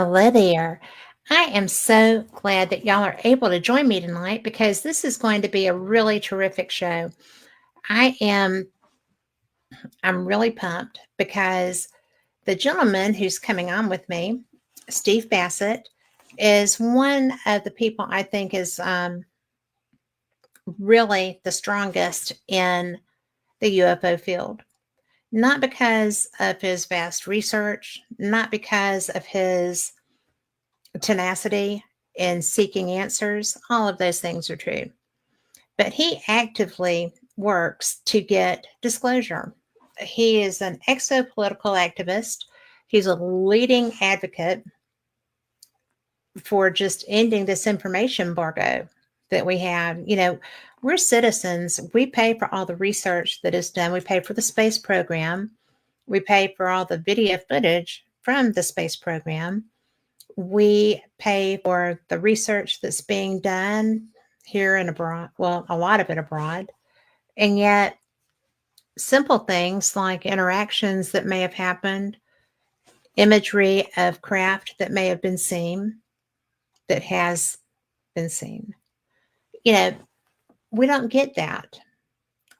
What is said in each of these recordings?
Hello there. I am so glad that y'all are able to join me tonight because this is going to be a really terrific show. I am I'm really pumped because the gentleman who's coming on with me, Steve Bassett, is one of the people I think is really the strongest in the UFO field. Not because of his vast research, not because of his tenacity in seeking answers. All of those things are true. But he actively works to get disclosure. He is an exopolitical activist. He's a leading advocate for just ending this information embargo that we have. We're citizens. We pay for all the research that is done. We pay for the space program. We pay for all the video footage from the space program. We pay for the research that's being done here and abroad. Well, a lot of it abroad. And yet, simple things like interactions that may have happened, imagery of craft that may have been seen, that has been seen. We don't get that.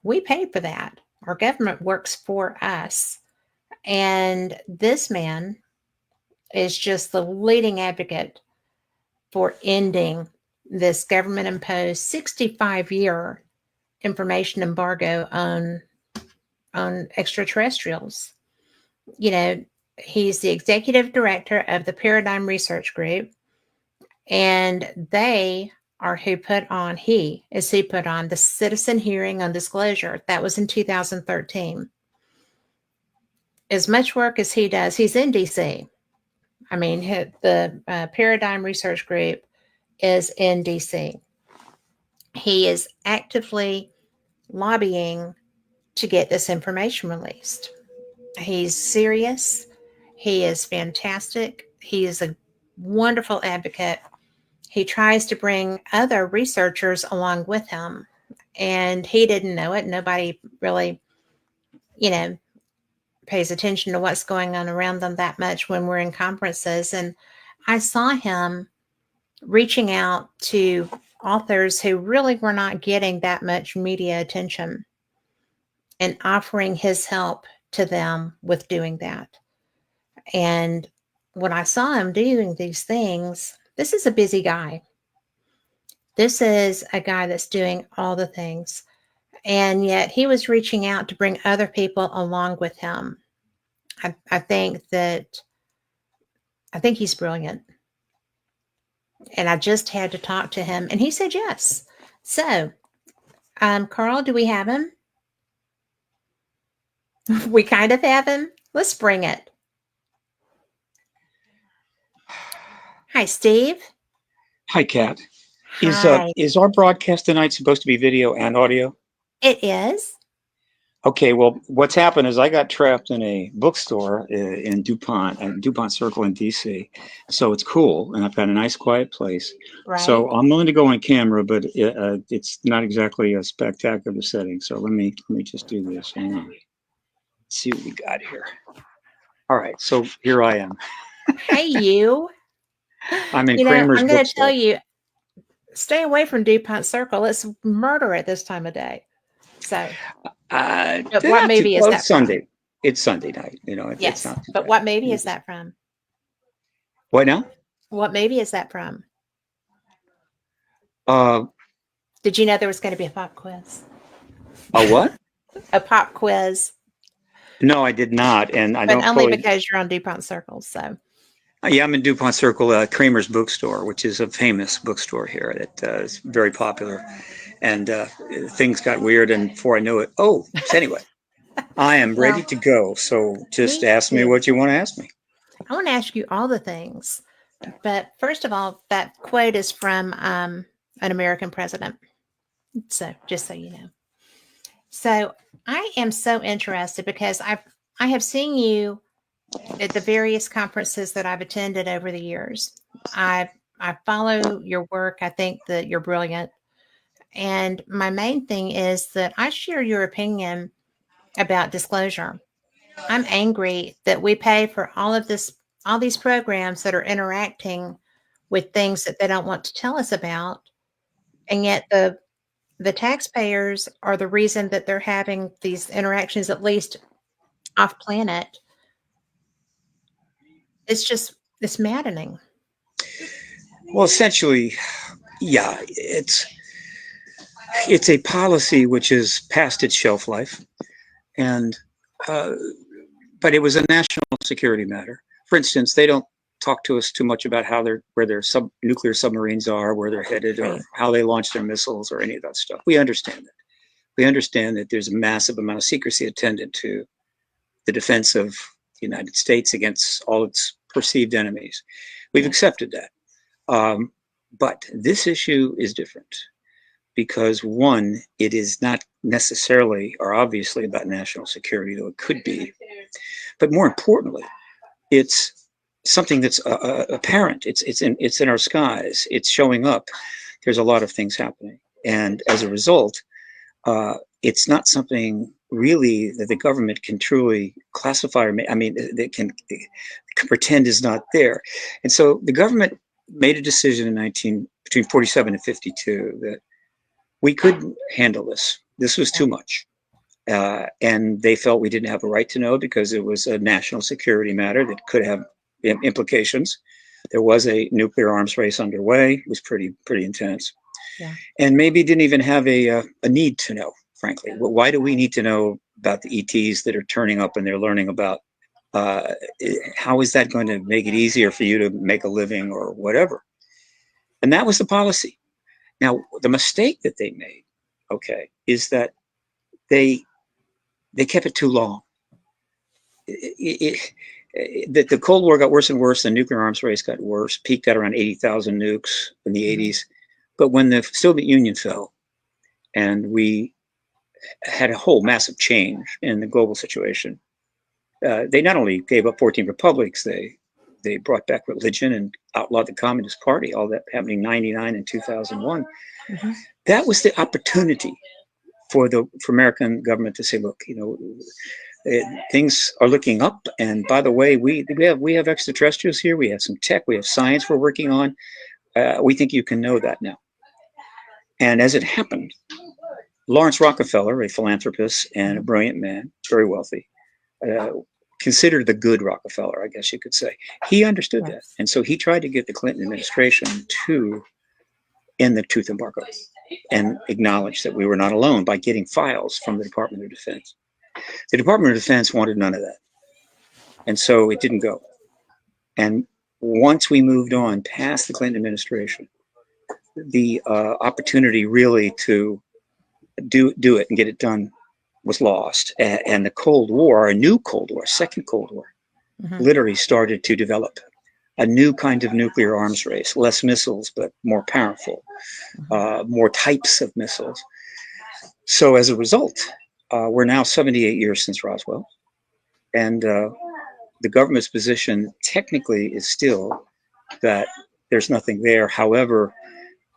We pay for that. Our government works for us. And this man is just the leading advocate for ending this government imposed 65-year information embargo on extraterrestrials. He's the executive director of the Paradigm Research Group, and he put on the citizen hearing on disclosure. That was in 2013. As much work as he does, he's in DC. I mean, the Paradigm Research Group is in DC. He is actively lobbying to get this information released. He's serious. He is fantastic. He is a wonderful advocate. He tries to bring other researchers along with him, and he didn't know it. Nobody really, pays attention to what's going on around them that much when we're in conferences. And I saw him reaching out to authors who really were not getting that much media attention and offering his help to them with doing that. And when I saw him doing these things, this is a busy guy. This is a guy that's doing all the things. And yet he was reaching out to bring other people along with him. I think he's brilliant. And I just had to talk to him, and he said yes. So, Carl, do we have him? We kind of have him. Let's bring it. Hi, Steve. Hi, Kat. Hi. Is our broadcast tonight supposed to be video and audio? It is. Okay, well, what's happened is I got trapped in a bookstore in DuPont Circle in DC. So it's cool, and I've got a nice quiet place. Right. So I'm willing to go on camera, but it's not exactly a spectacular setting. So let me just do this. Hang on. Let's see what we got here. All right, so here I am. Hey, you. I'm in Kramer's I'm going to bookstore. tell you, stay away from DuPont Circle. It's murder at this time of day. So, what movie is that Sunday. from? It's Sunday night. Yes, it's not. But what movie is that from? What now? What movie is that from? Did you know there was going to be a pop quiz? A what? A pop quiz. No, I did not, and I don't. But only because you're on DuPont Circle, so. Yeah, I'm in DuPont Circle, Kramer's bookstore, which is a famous bookstore here that is very popular. And things got weird, and before I knew it, so anyway, I am ready to go. So just ask me what you want to ask me. I want to ask you all the things. But first of all, that quote is from an American president. So just so you know. So I am so interested because I have seen you at the various conferences that I've attended over the years. I follow your work. I think that you're brilliant. And my main thing is that I share your opinion about disclosure. I'm angry that we pay for all of all these programs that are interacting with things that they don't want to tell us about, and yet the taxpayers are the reason that they're having these interactions, at least off planet. It's maddening. Well, essentially, yeah, it's a policy which is past its shelf life, and uh, but it was a national security matter. For instance, they don't talk to us too much about where their nuclear submarines are, where they're headed, or Right. how they launch their missiles, or any of that stuff. We understand that. We understand that there's a massive amount of secrecy attendant to the defense of the United States against all its perceived enemies. We've accepted that. But this issue is different because, one, it is not necessarily or obviously about national security, though it could be. But more importantly, it's something that's apparent. It's in our skies. It's showing up. There's a lot of things happening, and as a result, it's not something really that the government can truly classify or they can pretend is not there. And so the government made a decision between 47 and 52 that we couldn't handle this. This was too much. And they felt we didn't have a right to know because it was a national security matter that could have implications. There was a nuclear arms race underway. It was pretty intense. Yeah. And maybe didn't even have a need to know, frankly. Well, why do we need to know about the ETs that are turning up and they're learning about? How is that going to make it easier for you to make a living or whatever? And that was the policy. Now, the mistake that they made, okay, is that they kept it too long. The Cold War got worse and worse. The nuclear arms race got worse, peaked at around 80,000 nukes in the 80s. But when the Soviet Union fell and we had a whole massive change in the global situation, they not only gave up 14 republics, they brought back religion and outlawed the Communist Party, all that happening in 99 and 2001. Mm-hmm. That was the opportunity for American government to say, look, things are looking up. And by the way, we have extraterrestrials here. We have some tech. We have science we're working on. We think you can know that now. And as it happened, Lawrence Rockefeller, a philanthropist and a brilliant man, very wealthy, considered the good Rockefeller, I guess you could say. He understood that. And so he tried to get the Clinton administration to end the truth embargo and acknowledge that we were not alone by getting files from the Department of Defense. The Department of Defense wanted none of that. And so it didn't go. And once we moved on past the Clinton administration, the opportunity really to do it and get it done was lost. And the Cold War, a new Cold War, second Cold War, literally started to develop a new kind of nuclear arms race, less missiles, but more powerful, more types of missiles. So as a result, we're now 78 years since Roswell. And the government's position technically is still that there's nothing there. However,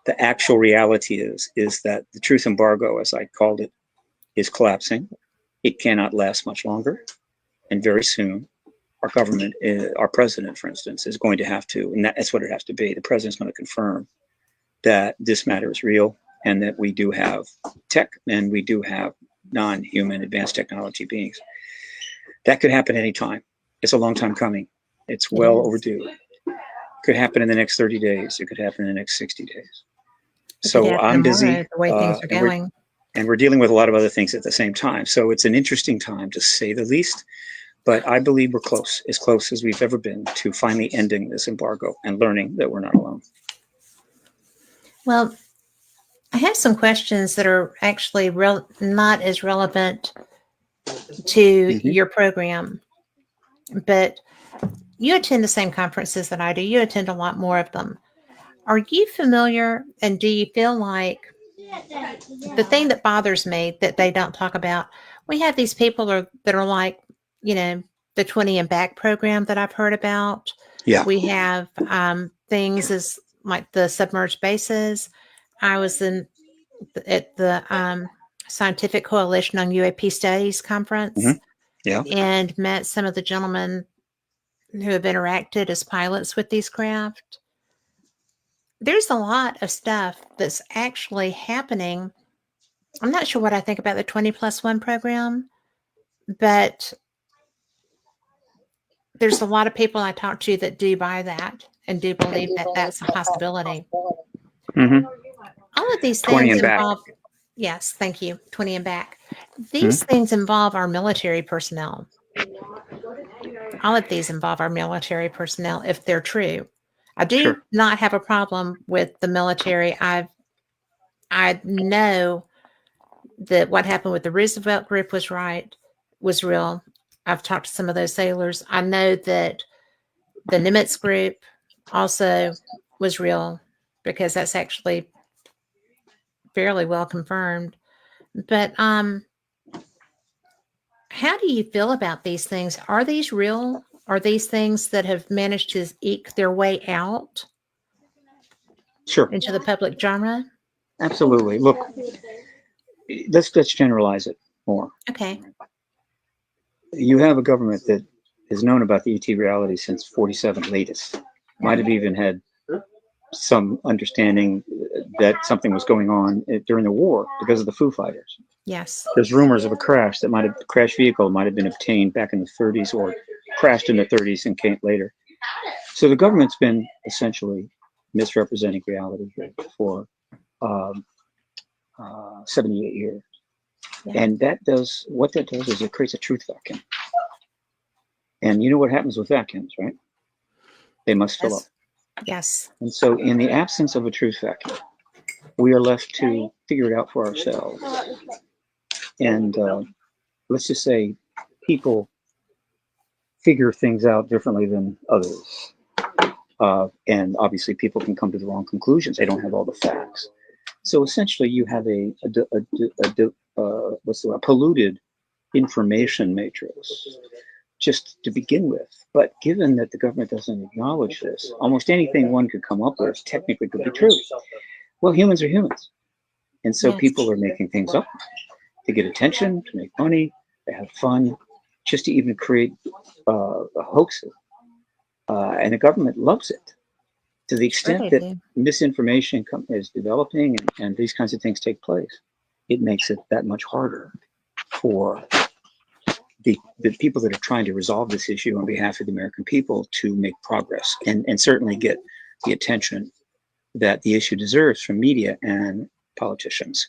the actual reality is that the truth embargo, as I called it, is collapsing. It cannot last much longer. And very soon, our government, our president, for instance, is going to have to, and that's what it has to be. The president's going to confirm that this matter is real and that we do have tech and we do have non-human advanced technology beings. That could happen anytime. It's a long time coming. It's well overdue. It could happen in the next 30 days. It could happen in the next 60 days. So I'm busy. The way things are going. And we're dealing with a lot of other things at the same time. So it's an interesting time, to say the least. But I believe we're close as we've ever been to finally ending this embargo and learning that we're not alone. Well, I have some questions that are actually not as relevant to your program, but you attend the same conferences that I do. You attend a lot more of them. Are you familiar, and do you feel like the thing that bothers me that they don't talk about, we have these people that are like, the 20 and Back program that I've heard about. Yeah. We have things as like the submerged bases. I was at the Scientific Coalition on UAP Studies conference, Yeah, and met some of the gentlemen who have interacted as pilots with these craft, there's a lot of stuff that's actually happening. I'm not sure what I think about the 20+1 program, but there's a lot of people I talk to that do buy that and do believe that that's a possibility. Mm-hmm. All of these 20 things and back. involve, yes, thank you, 20 and back. These Mm-hmm. things involve our military personnel. All of these involve our military personnel if they're true. I do Sure. not have a problem with the military. I know that what happened with the Roosevelt group was real. I've talked to some of those sailors. I know that the Nimitz group also was real because that's actually fairly well confirmed. But how do you feel about these things? Are these real? Are these things that have managed to eke their way out Sure. into the public genre? Absolutely. Look, let's generalize it more. Okay. You have a government that has known about the ET reality since 47 latest. Might have even had some understanding that something was going on during the war because of the Foo Fighters. Yes. There's rumors of a crash crash vehicle might have been obtained back in the 30s or crashed in the 30s and came later. So the government's been essentially misrepresenting reality here for 78 years. Yeah. And what that does is it creates a truth vacuum. And you know what happens with vacuums, right? They must fill up. Yes. And so in the absence of a truth vacuum, we are left to figure it out for ourselves. And let's just say people figure things out differently than others. And obviously people can come to the wrong conclusions. They don't have all the facts. So essentially you have a polluted information matrix just to begin with. But given that the government doesn't acknowledge this, almost anything one could come up with technically could be true. Well, humans are humans. And so Yes. people are making things up to get attention, to make money, to have fun, just to even create hoaxes. And the government loves it to the extent that misinformation is developing and these kinds of things take place. It makes it that much harder for the people that are trying to resolve this issue on behalf of the American people to make progress and certainly get the attention that the issue deserves from media and politicians.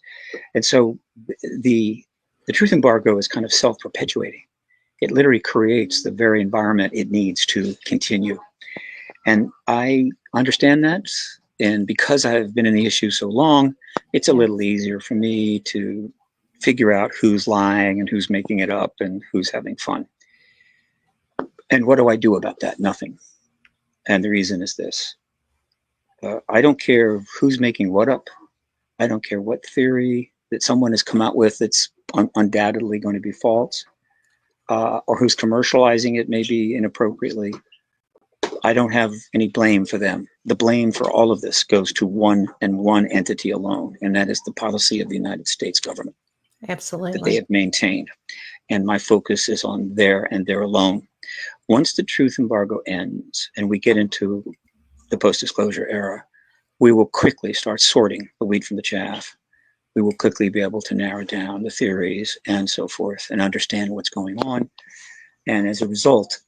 And so the truth embargo is kind of self-perpetuating. It literally creates the very environment it needs to continue. And I understand that. And because I've been in the issue so long, it's a little easier for me to figure out who's lying and who's making it up and who's having fun. And what do I do about that? Nothing. And the reason is this. I don't care who's making what up. I don't care what theory that someone has come out with that's undoubtedly going to be false, or who's commercializing it maybe inappropriately. I don't have any blame for them. The blame for all of this goes to one entity alone, and that is the policy of the United States government. Absolutely. That they have maintained. And my focus is on there and there alone. Once the truth embargo ends and we get into the post-disclosure era, we will quickly start sorting the wheat from the chaff. We will quickly be able to narrow down the theories and so forth and understand what's going on. And as a result,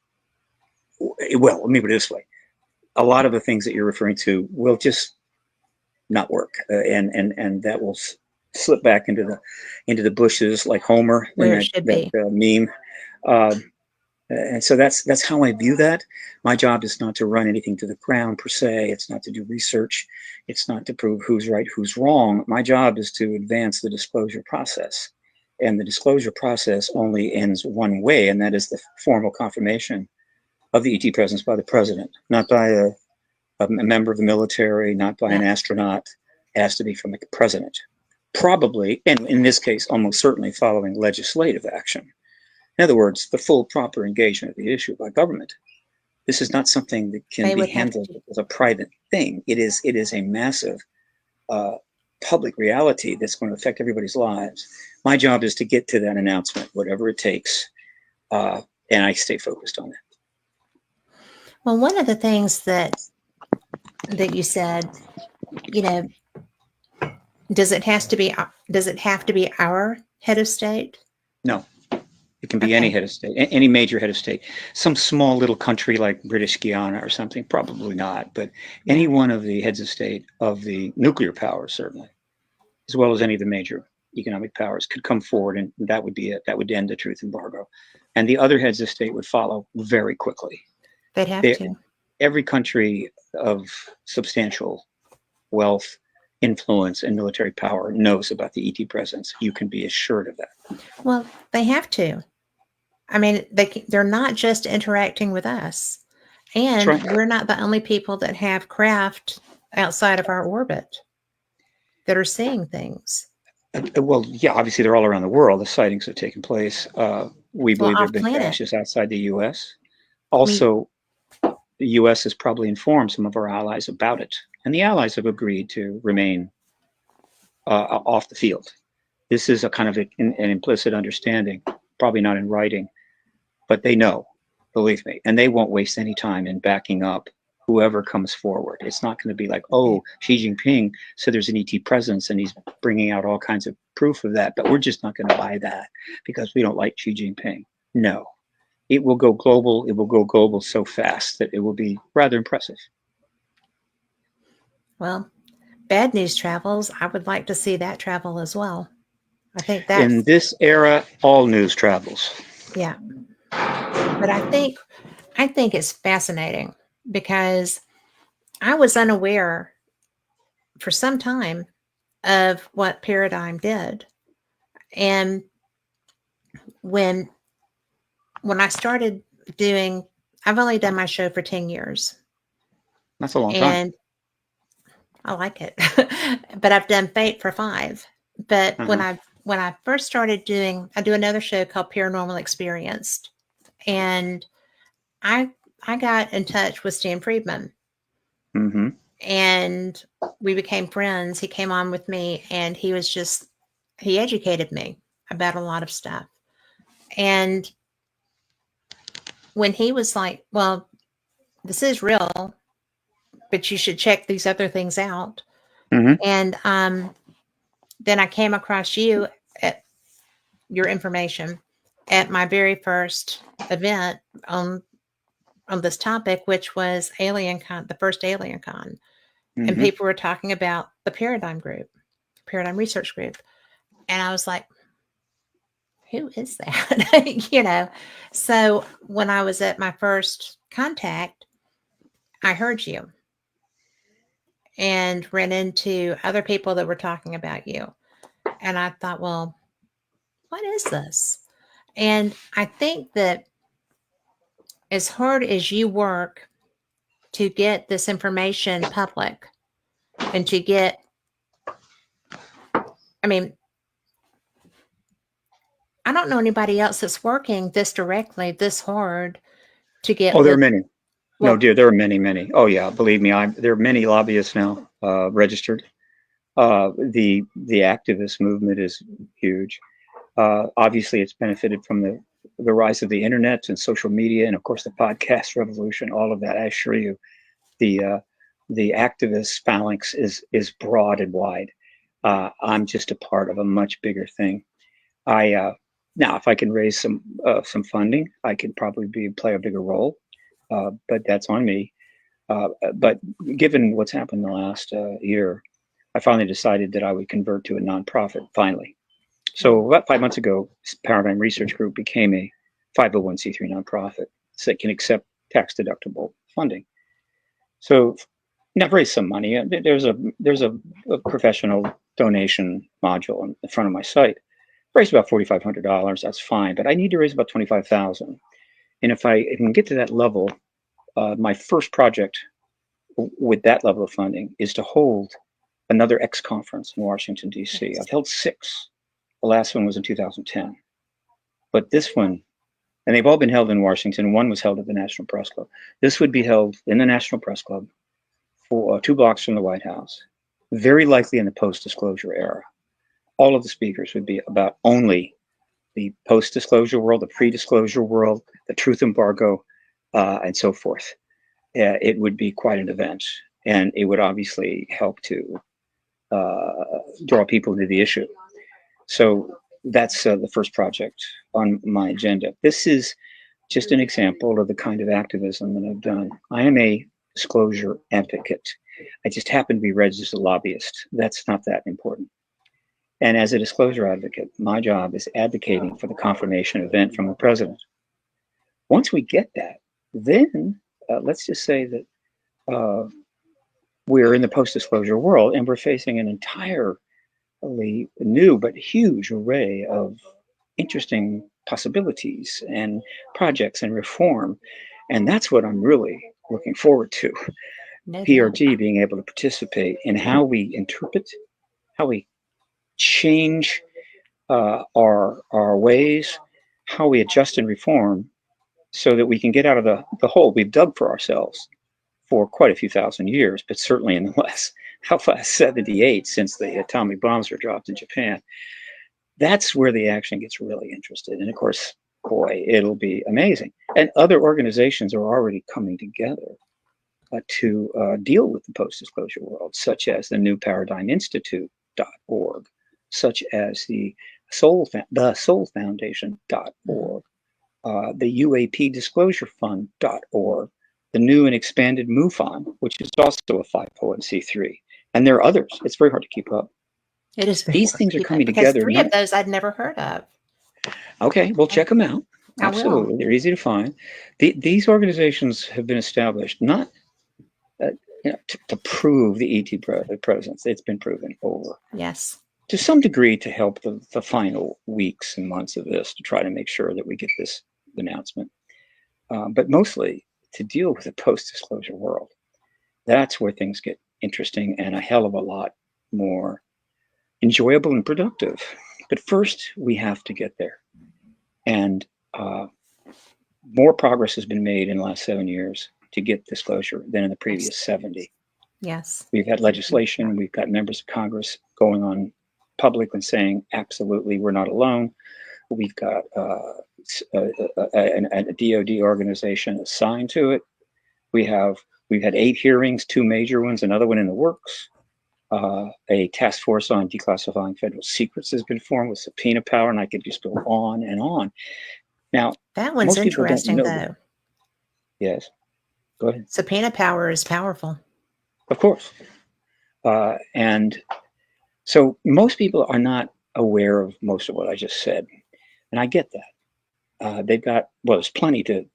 well, let me put it this way. A lot of the things that you're referring to will just not work. And that will slip back into the bushes like Homer Where in it should that meme. And so that's how I view that. My job is not to run anything to the ground per se. It's not to do research. It's not to prove who's right, who's wrong. My job is to advance the disclosure process. And the disclosure process only ends one way, and that is the formal confirmation of the ET presence by the president, not by a member of the military, not by an astronaut. It has to be from the president. Probably, and in this case, almost certainly following legislative action. In other words, the full proper engagement of the issue by government. This is not something that can be handled as a private thing. It is a massive public reality that's going to affect everybody's lives. My job is to get to that announcement, whatever it takes, and I stay focused on that. Well, one of the things that you said, you know, does it have to be our head of state? No, it can be any Okay. head of state, any major head of state. Some small little country like British Guiana or something, probably not, but any Yeah. one of the heads of state of the nuclear powers, certainly, as well as any of the major economic powers, could come forward, and that would be it. That would end the truth embargo. And the other heads of state would follow very quickly. They'd have They, to. every country of substantial wealth, influence, and military power knows about the ET presence. You can be assured of that. Well, they have to. I mean, they're not just interacting with us. That's And right. we're not the only people that have craft outside of our orbit that are seeing things. Well, yeah, obviously they're all around the world. The sightings have taken place. We Well, believe there have off been planet. crashes outside the U.S. I mean, Also, the U.S. has probably informed some of our allies about it, and the allies have agreed to remain off the field. This is a kind of an implicit understanding, probably not in writing, but they know, believe me, and they won't waste any time in backing up whoever comes forward. It's not going to be like, oh, Xi Jinping said there's an ET presence and he's bringing out all kinds of proof of that, but we're just not going to buy that because we don't like Xi Jinping. No, it will go global. It will go global so fast that it will be rather impressive. well, bad news travels. I would like to see that travel as well. I think In that's, this era, all news travels. yeah. But I think it's fascinating because I was unaware for some time of what Paradigm did. And when I started doing, I've only done my show for 10 years That's a long time. and I like it. But I've done Fate for 5. But Uh-huh. when I first started doing, I do another show called Paranormal Experienced. And I I got in touch with Stan Friedman Mm-hmm. and we became friends. He came on with me and he educated me about a lot of stuff. And when he was like, well, this is real, but you should check these other things out. Mm-hmm. And then I came across at your information at my very first event on this topic, which was AlienCon, the first AlienCon. And Mm-hmm. people were talking about the Paradigm Research Group. And I was like, who is that? So when I was at my first contact, I heard you and ran into other people that were talking about you. And I thought, well, what is this? And I think that as hard as you work to get this information public and to get, I mean, I don't know anybody else that's working this directly, this hard to get Oh, there are many. No, well, dear, there are many, many. Oh, yeah, believe me, there are many lobbyists now registered. The activist movement is huge. Obviously, it's benefited from the rise of the internet and social media, and of course, the podcast revolution. All of that, I assure you, the activist phalanx is broad and wide. I'm just a part of a much bigger thing. I now, if I can raise some funding, I could probably play a bigger role, but that's on me. But given what's happened in the last year, I finally decided that I would convert to a nonprofit. Finally, so about 5 months ago, Paradigm Research Group became a 501c3 nonprofit that can accept tax-deductible funding. So, now I've raised some money. There's a professional donation module in the front of my site. Raised about $4,500. That's fine, but I need to raise about 25,000. And if I can get to that level, my first project with that level of funding is to hold another X conference in Washington, D.C. I've held 6. The last one was in 2010. But this one, and they've all been held in Washington. One was held at the National Press Club. This would be held in the National Press Club for 2 blocks from the White House, very likely in the post-disclosure era. All of the speakers would be about only the post-disclosure world, the pre-disclosure world, the truth embargo, and so forth. it would be quite an event, and it would obviously help to draw people into the issue. So that's the first project on my agenda. This is just an example of the kind of activism that I've done. I am a disclosure advocate. I just happen to be registered as a lobbyist. That's not that important. And as a disclosure advocate, my job is advocating for the confirmation event from the president. Once we get that, then let's just say that we're in the post-disclosure world and we're facing an entirely new but huge array of interesting possibilities and projects and reform. And that's what I'm really looking forward to. No doubt. PRG being able to participate in how we interpret, how we change our ways, how we adjust and reform so that we can get out of the hole we've dug for ourselves for quite a few thousand years, but certainly in the last 78 since the atomic bombs were dropped in Japan. That's where the action gets really interested. And of course, boy, it'll be amazing. And other organizations are already coming together to deal with the post-disclosure world, such as the New Paradigm Institute.org, such as the Soul Foundation.org, the UAP Disclosure Fund.org, the new and expanded MUFON, which is also a 501c3. And there are others. It's very hard to keep up. It is. These things are coming because together. Three of those I'd never heard of. Okay, well, check them out. I Absolutely. will. They're easy to find. These organizations have been established not to prove the ET presence. It's been proven over. Yes. To some degree to help the final weeks and months of this to try to make sure that we get this announcement. But mostly to deal with the post-disclosure world. That's where things get interesting and a hell of a lot more enjoyable and productive. But first, we have to get there. And more progress has been made in the last 7 years to get disclosure than in the previous 70. Yes. We've had legislation. We've got members of Congress going on public and saying, absolutely, we're not alone. We've got a DoD organization assigned to it. We've had 8 hearings, 2 major ones, another one in the works. A task force on declassifying federal secrets has been formed with subpoena power, and I could just go on and on. Now, that one's interesting, though. Yes, go ahead. Subpoena power is powerful. Of course. And so most people are not aware of most of what I just said. And I get that. They've got, there's plenty to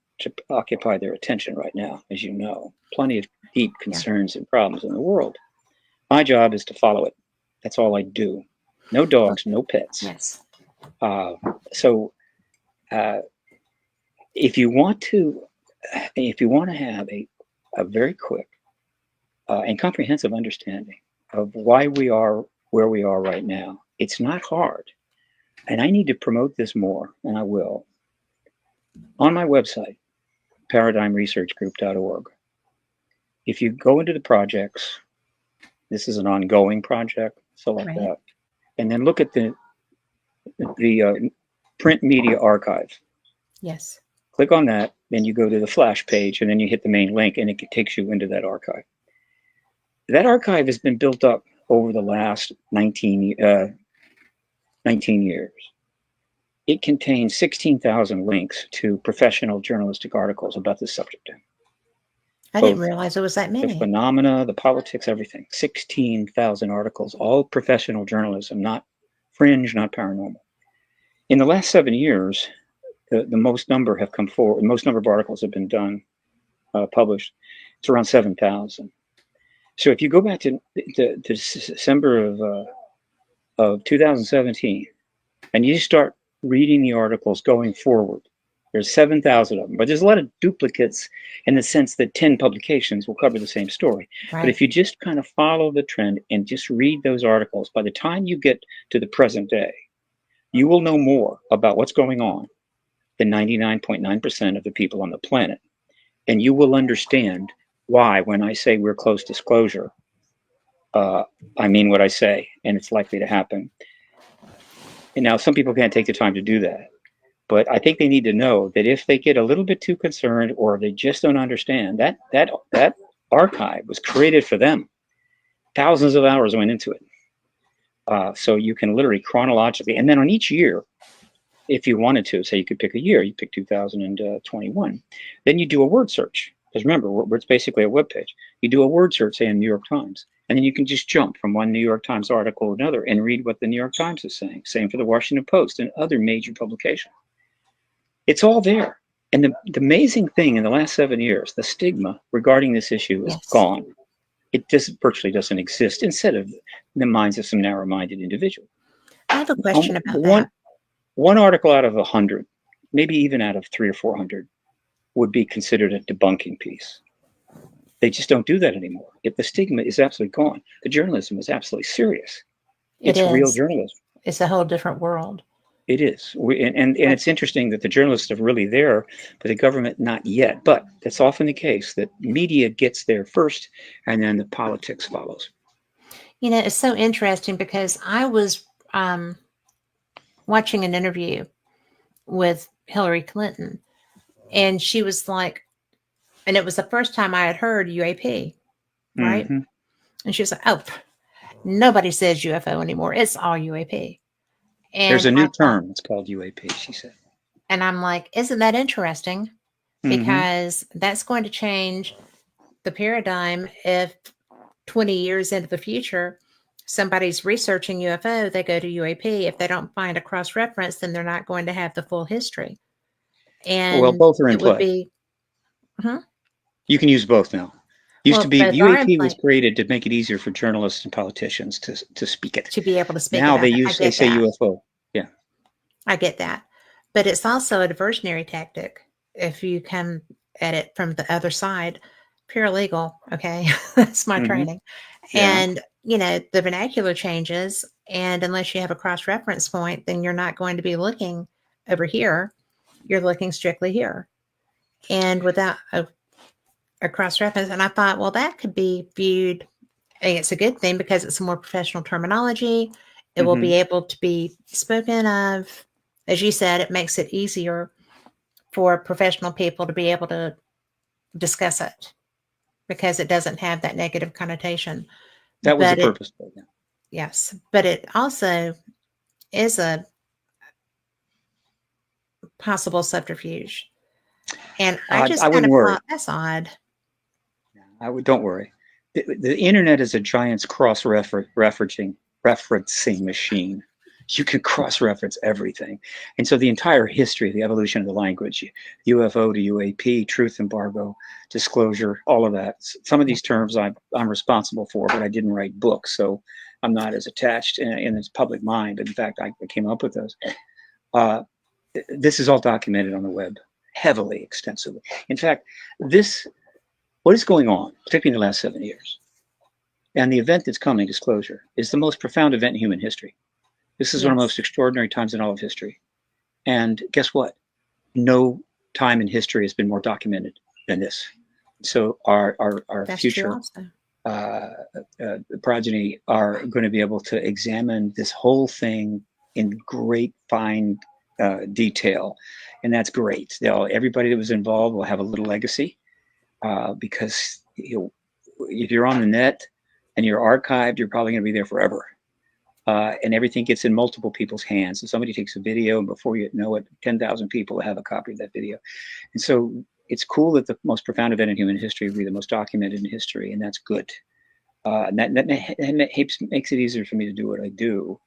occupy their attention right now, as you know. Plenty of deep concerns and problems in the world. My job is to follow it. That's all I do. No dogs, no pets. Yes. So if you want to have a very quick and comprehensive understanding of why we are where we are right now, it's not hard. And I need to promote this more, and I will. On my website, paradigmresearchgroup.org, if you go into the projects, this is an ongoing project, select that, and then look at the print media archive. Yes. Click on that, then you go to the flash page, and then you hit the main link, and it takes you into that archive. That archive has been built up over the last 19 years. It contains 16,000 links to professional journalistic articles about this subject. I didn't realize it was that many. The phenomena, the politics, everything. 16,000 articles, all professional journalism, not fringe, not paranormal. In the last 7 years, the most number have come forward. The most number of articles have been done, published. It's around 7,000. So if you go back to December of 2017, and you start reading the articles going forward, there's 7,000 of them, but there's a lot of duplicates in the sense that 10 publications will cover the same story. Right. But if you just kind of follow the trend and just read those articles, by the time you get to the present day, you will know more about what's going on than 99.9% of the people on the planet. And you will understand why, when I say we're close disclosure, I mean what I say, and it's likely to happen. And now some people can't take the time to do that. But I think they need to know that if they get a little bit too concerned or they just don't understand that archive was created for them. Thousands of hours went into it. So you can literally chronologically, and then on each year, if you wanted to, say you could pick a year, you pick 2021, then you do a word search. Because remember, it's basically a web page. You do a word search, say in New York Times, and then you can just jump from one New York Times article to another and read what the New York Times is saying. Same for the Washington Post and other major publications. It's all there. And the amazing thing in the last 7 years, the stigma regarding this issue is gone. It just virtually doesn't exist instead of the minds of some narrow-minded individual. I have a question about that. One article out of 100, maybe even out of 300 or 400, would be considered a debunking piece. They just don't do that anymore. If the stigma is absolutely gone, the journalism is absolutely serious. It's real journalism. It's a whole different world. It is. And it's interesting that the journalists are really there, but the government not yet. But that's often the case, that media gets there first and then the politics follows. You know, it's so interesting because I was watching an interview with Hillary Clinton, and she was like, and it was the first time I had heard UAP, right? Mm-hmm. And she was like, oh, nobody says UFO anymore. It's all UAP. And there's a new term. It's called UAP, she said. And I'm like, isn't that interesting? Because that's going to change the paradigm. If 20 years into the future, somebody's researching UFO, they go to UAP. If they don't find a cross-reference, then they're not going to have the full history. And well, both are in play. You can use both now. Used to be UAP was created to make it easier for journalists and politicians to speak it. To be able to speak now about they say UFO. Yeah. I get that. But it's also a diversionary tactic if you come at it from the other side. Paralegal, okay? That's my training. Yeah. And, you know, the vernacular changes, and unless you have a cross-reference point, then you're not going to be looking over here. You're looking strictly here. And without a cross-reference, and I thought, well, that could be viewed, and it's a good thing because it's a more professional terminology. It will be able to be spoken of. As you said, it makes it easier for professional people to be able to discuss it because it doesn't have that negative connotation. That was the purpose. Yes, but it also is a possible subterfuge. And I just kind of thought, that's odd. Don't worry. The internet is a giant's cross-referencing machine. You can cross-reference everything. And so the entire history, the evolution of the language, UFO to UAP, truth embargo, disclosure, all of that. Some of these terms I'm responsible for, but I didn't write books, so I'm not as attached in its public mind. But in fact, I came up with those. This is all documented on the web, heavily, extensively. In fact, what is going on, particularly in the last 7 years, and the event that's coming, disclosure, is the most profound event in human history. This is one of the most extraordinary times in all of history. And guess what? No time in history has been more documented than this. So our future progeny are going to be able to examine this whole thing in great fine detail. And that's great. Everybody that was involved will have a little legacy because if you're on the net and you're archived, you're probably going to be there forever. And everything gets in multiple people's hands. And somebody takes a video, and before you know it, 10,000 people have a copy of that video. And so it's cool that the most profound event in human history will be the most documented in history, and that's good. And that makes it easier for me to do what I do.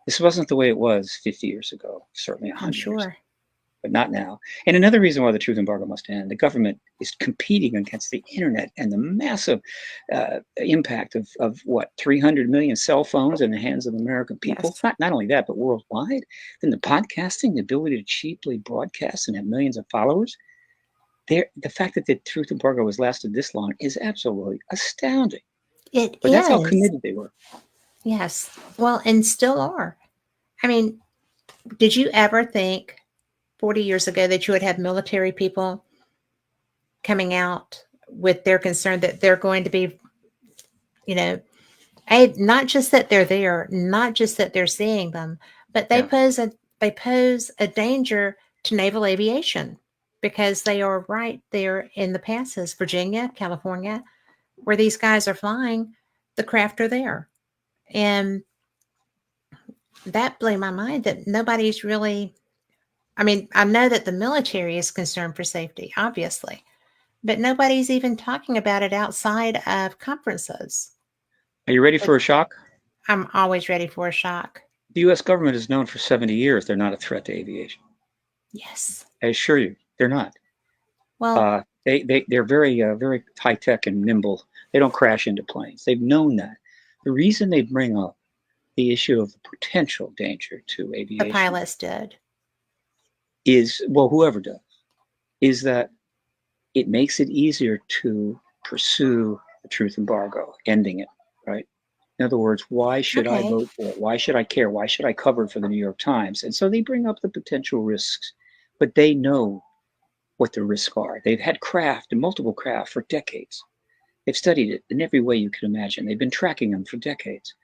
This wasn't the way it was 50 years ago, certainly 100 years ago, but not now. And another reason why the truth embargo must end, the government is competing against the internet and the massive impact of 300 million cell phones in the hands of American people. Yes. Not only that, but worldwide. Then the podcasting, the ability to cheaply broadcast and have millions of followers. The fact that the truth embargo has lasted this long is absolutely astounding. But that's how committed they were. Yes. Well, and still are. I mean, did you ever think 40 years ago that you would have military people coming out with their concern that they're going to be, not just that they're there, not just that they're seeing them, but they pose a danger to naval aviation because they are right there in the passes, Virginia, California, where these guys are flying. The craft are there. And that blew my mind that nobody's really, I mean, I know that the military is concerned for safety, obviously, but nobody's even talking about it outside of conferences. Are you ready for a shock? I'm always ready for a shock. The U.S. government is known for 70 years they're not a threat to aviation. Yes. I assure you, they're not. Well, They're very high tech and nimble. They don't crash into planes. They've known that. The reason they bring up the issue of the potential danger to the aviation pilots did. is, well, whoever does, is that it makes it easier to pursue the truth embargo, ending it, right? In other words, why should I Okay. vote for it? Why should I care? Why should I cover it for the New York Times? And so they bring up the potential risks, but they know what the risks are. They've had craft and multiple craft for decades. They've studied it in every way you can imagine. They've been tracking them for decades.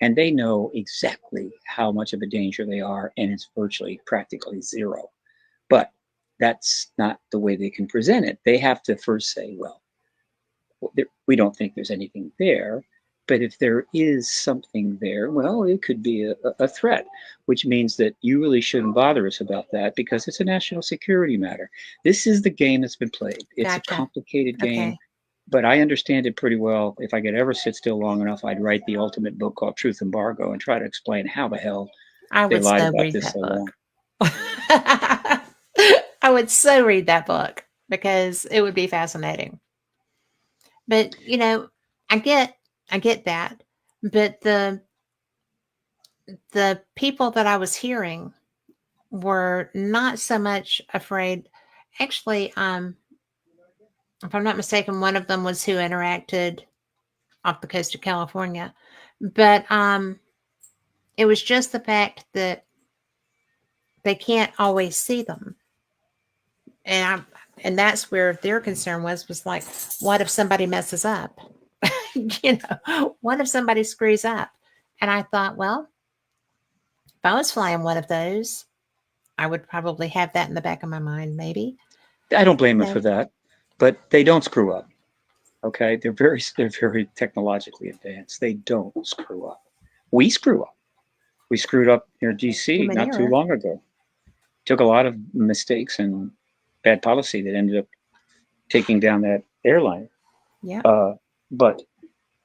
And they know exactly how much of a danger they are, and it's virtually practically zero. But that's not the way they can present it. They have to first say, well, we don't think there's anything there. But if there is something there, well, it could be a threat, which means that you really shouldn't bother us about that because it's a national security matter. This is the game that's been played. It's a Gotcha. complicated game, Okay. but I understand it pretty well. If I could ever sit still long enough, I'd write the ultimate book called Truth Embargo and try to explain how the hell I they would lied so about read this that so long. book. I would so read that book because it would be fascinating. But I get that. But the people that I was hearing were not so much afraid. Actually, if I'm not mistaken, one of them was who interacted off the coast of California. But it was just the fact that they can't always see them. And and that's where their concern was like, what if somebody messes up? What if somebody screws up? And I thought, well, if I was flying one of those, I would probably have that in the back of my mind, maybe. I don't blame them for No. that, but they don't screw up. Okay, they're very technologically advanced. They don't screw up. We screw up. We screwed up near DC Human not too error. long ago. Took a lot of mistakes and bad policy that ended up taking down that airline. Yeah. But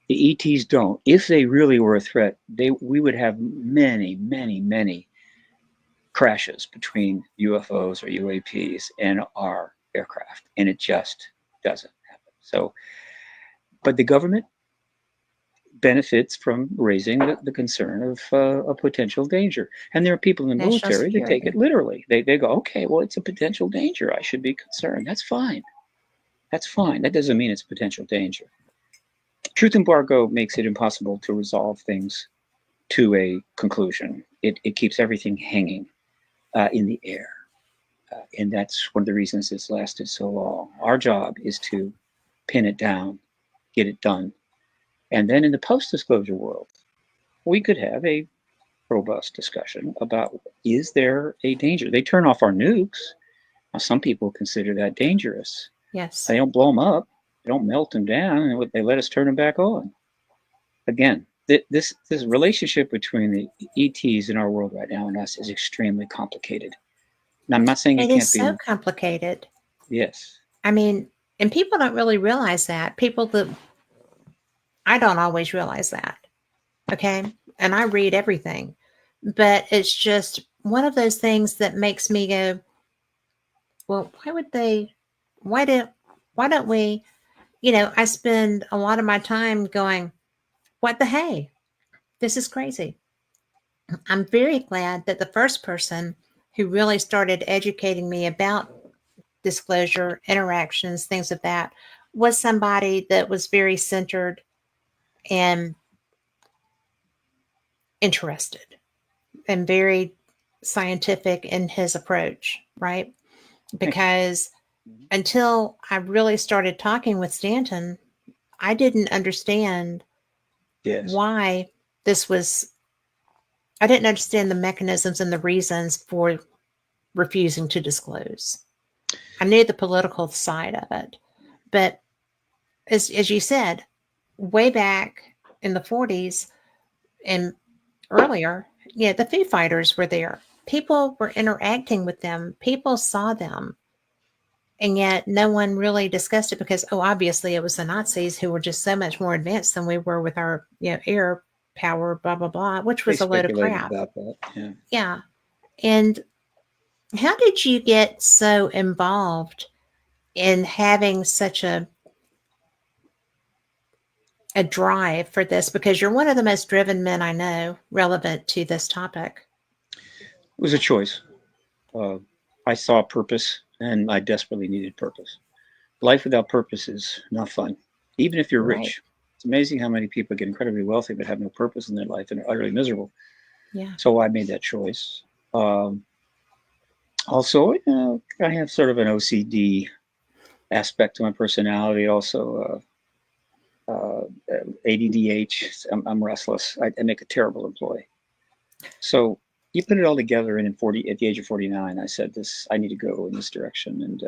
the ETs don't. If they really were a threat, we would have many, many, many crashes between UFOs or UAPs and our aircraft, and it just doesn't happen. So, but the government benefits from raising the concern of a potential danger. And there are people in the National military that take it security. literally. They go, okay, well, it's a potential danger. I should be concerned. That's fine. That's fine. That doesn't mean it's a potential danger. Truth embargo makes it impossible to resolve things to a conclusion. It keeps everything hanging in the air. And that's one of the reasons it's lasted so long. Our job is to pin it down, get it done. And then in the post disclosure world, we could have a robust discussion about is there a danger? They turn off our nukes. Now, some people consider that dangerous. Yes. They don't blow them up, they don't melt them down, and they let us turn them back on. Again, this relationship between the ETs in our world right now and us is extremely complicated. Now, I'm not saying it It is can't so be. complicated. Yes. I mean, and people don't really realize that. People that I don't always realize that. Okay. And I read everything, but it's just one of those things that makes me go, well, why do, why don't we, I spend a lot of my time going, what the hey, this is crazy. I'm very glad that the first person who really started educating me about disclosure, interactions, things of that, was somebody that was very centered and interested and very scientific in his approach, right? Because until I really started talking with Stanton, I didn't understand Yes. why this was, I didn't understand the mechanisms and the reasons for refusing to disclose. I knew the political side of it, but as you said, way back in the 40s and earlier, yeah, the Foo Fighters were there. People were interacting with them. People saw them. And yet no one really discussed it because, oh, obviously it was the Nazis who were just so much more advanced than we were with our, air power, blah, blah, blah, which They was a load of speculated crap. about that. Yeah. Yeah. And how did you get so involved in having such a drive for this? Because you're one of the most driven men I know relevant to this topic. It was a choice. I saw purpose, and I desperately needed purpose. Life without purpose is not fun, even if you're Right. rich. It's amazing how many people get incredibly wealthy but have no purpose in their life and are utterly miserable. Yeah. So I made that choice. Also, I have sort of an OCD aspect to my personality. Also, ADDH. I'm restless. I make a terrible employee. So you put it all together, and at the age of 49, I said, I need to go in this direction. And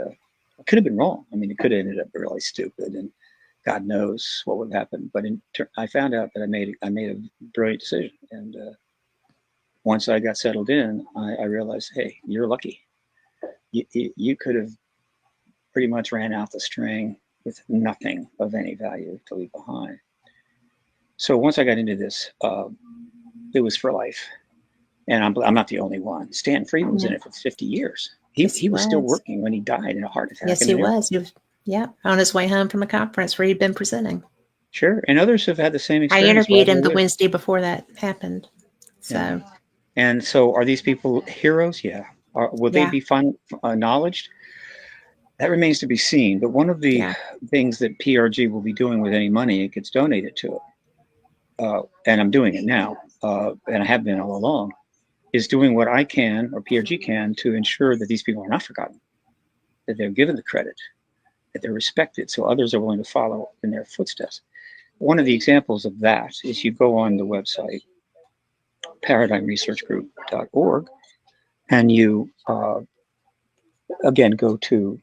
I could have been wrong. I mean, it could have ended up really stupid, and God knows what would happen. But I found out that I made a brilliant decision. And once I got settled in, I realized, hey, you're lucky. You could have pretty much ran out the string with nothing of any value to leave behind. So once I got into this, it was for life. And I'm not the only one. Stan Friedman was in it for 50 years. He was still working when he died in a heart attack. Yes, he was. He was, on his way home from a conference where he'd been presenting. Sure. And others have had the same experience. I interviewed him the Wednesday before that happened. So. Yeah. And so are these people heroes? Yeah. Will they be acknowledged? That remains to be seen. But one of the things that PRG will be doing with any money it gets donated to it, and I'm doing it now, and I have been all along, is doing what I can or PRG can to ensure that these people are not forgotten, that they're given the credit, that they're respected, so others are willing to follow in their footsteps. One of the examples of that is you go on the website, paradigmresearchgroup.org, and you, again, go to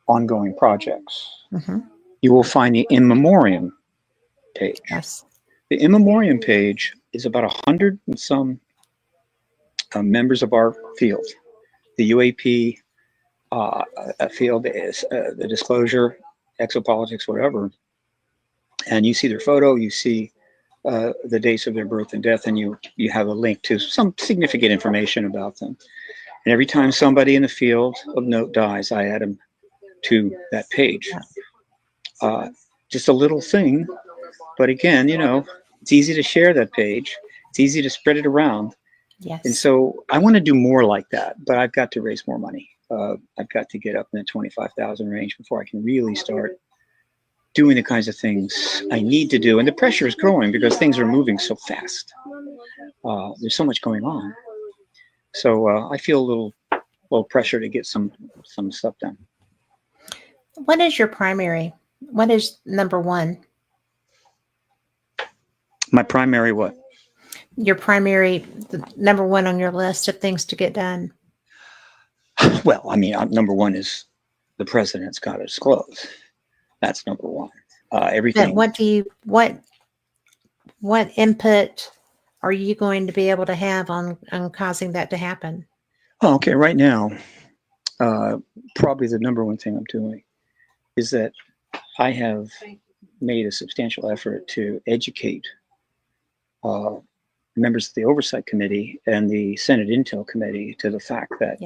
ongoing projects. Mm-hmm. You will find the In Memoriam page. Yes. The In Memoriam page is about 100 and some members of our field. The UAP field is the disclosure, exopolitics, whatever. And you see their photo, you see the dates of their birth and death, and you have a link to some significant information about them. And every time somebody in the field of note dies, I add them to that page. Just a little thing, but again, it's easy to share that page. It's easy to spread it around. Yes. And so I want to do more like that, but I've got to raise more money. I've got to get up in the 25,000 range before I can really start doing the kinds of things I need to do. And the pressure is growing because things are moving so fast. There's so much going on. So I feel a little pressure to get some stuff done. What is your primary? What is number one? My primary what? Your primary, the number one on your list of things to get done. Well, I mean, number one is the president's got to disclose. That's number one. Everything. But what input are you going to be able to have on causing that to happen? Oh, okay. Right now, probably the number one thing I'm doing is that I have made a substantial effort to educate members of the Oversight Committee and the Senate Intel Committee to the fact that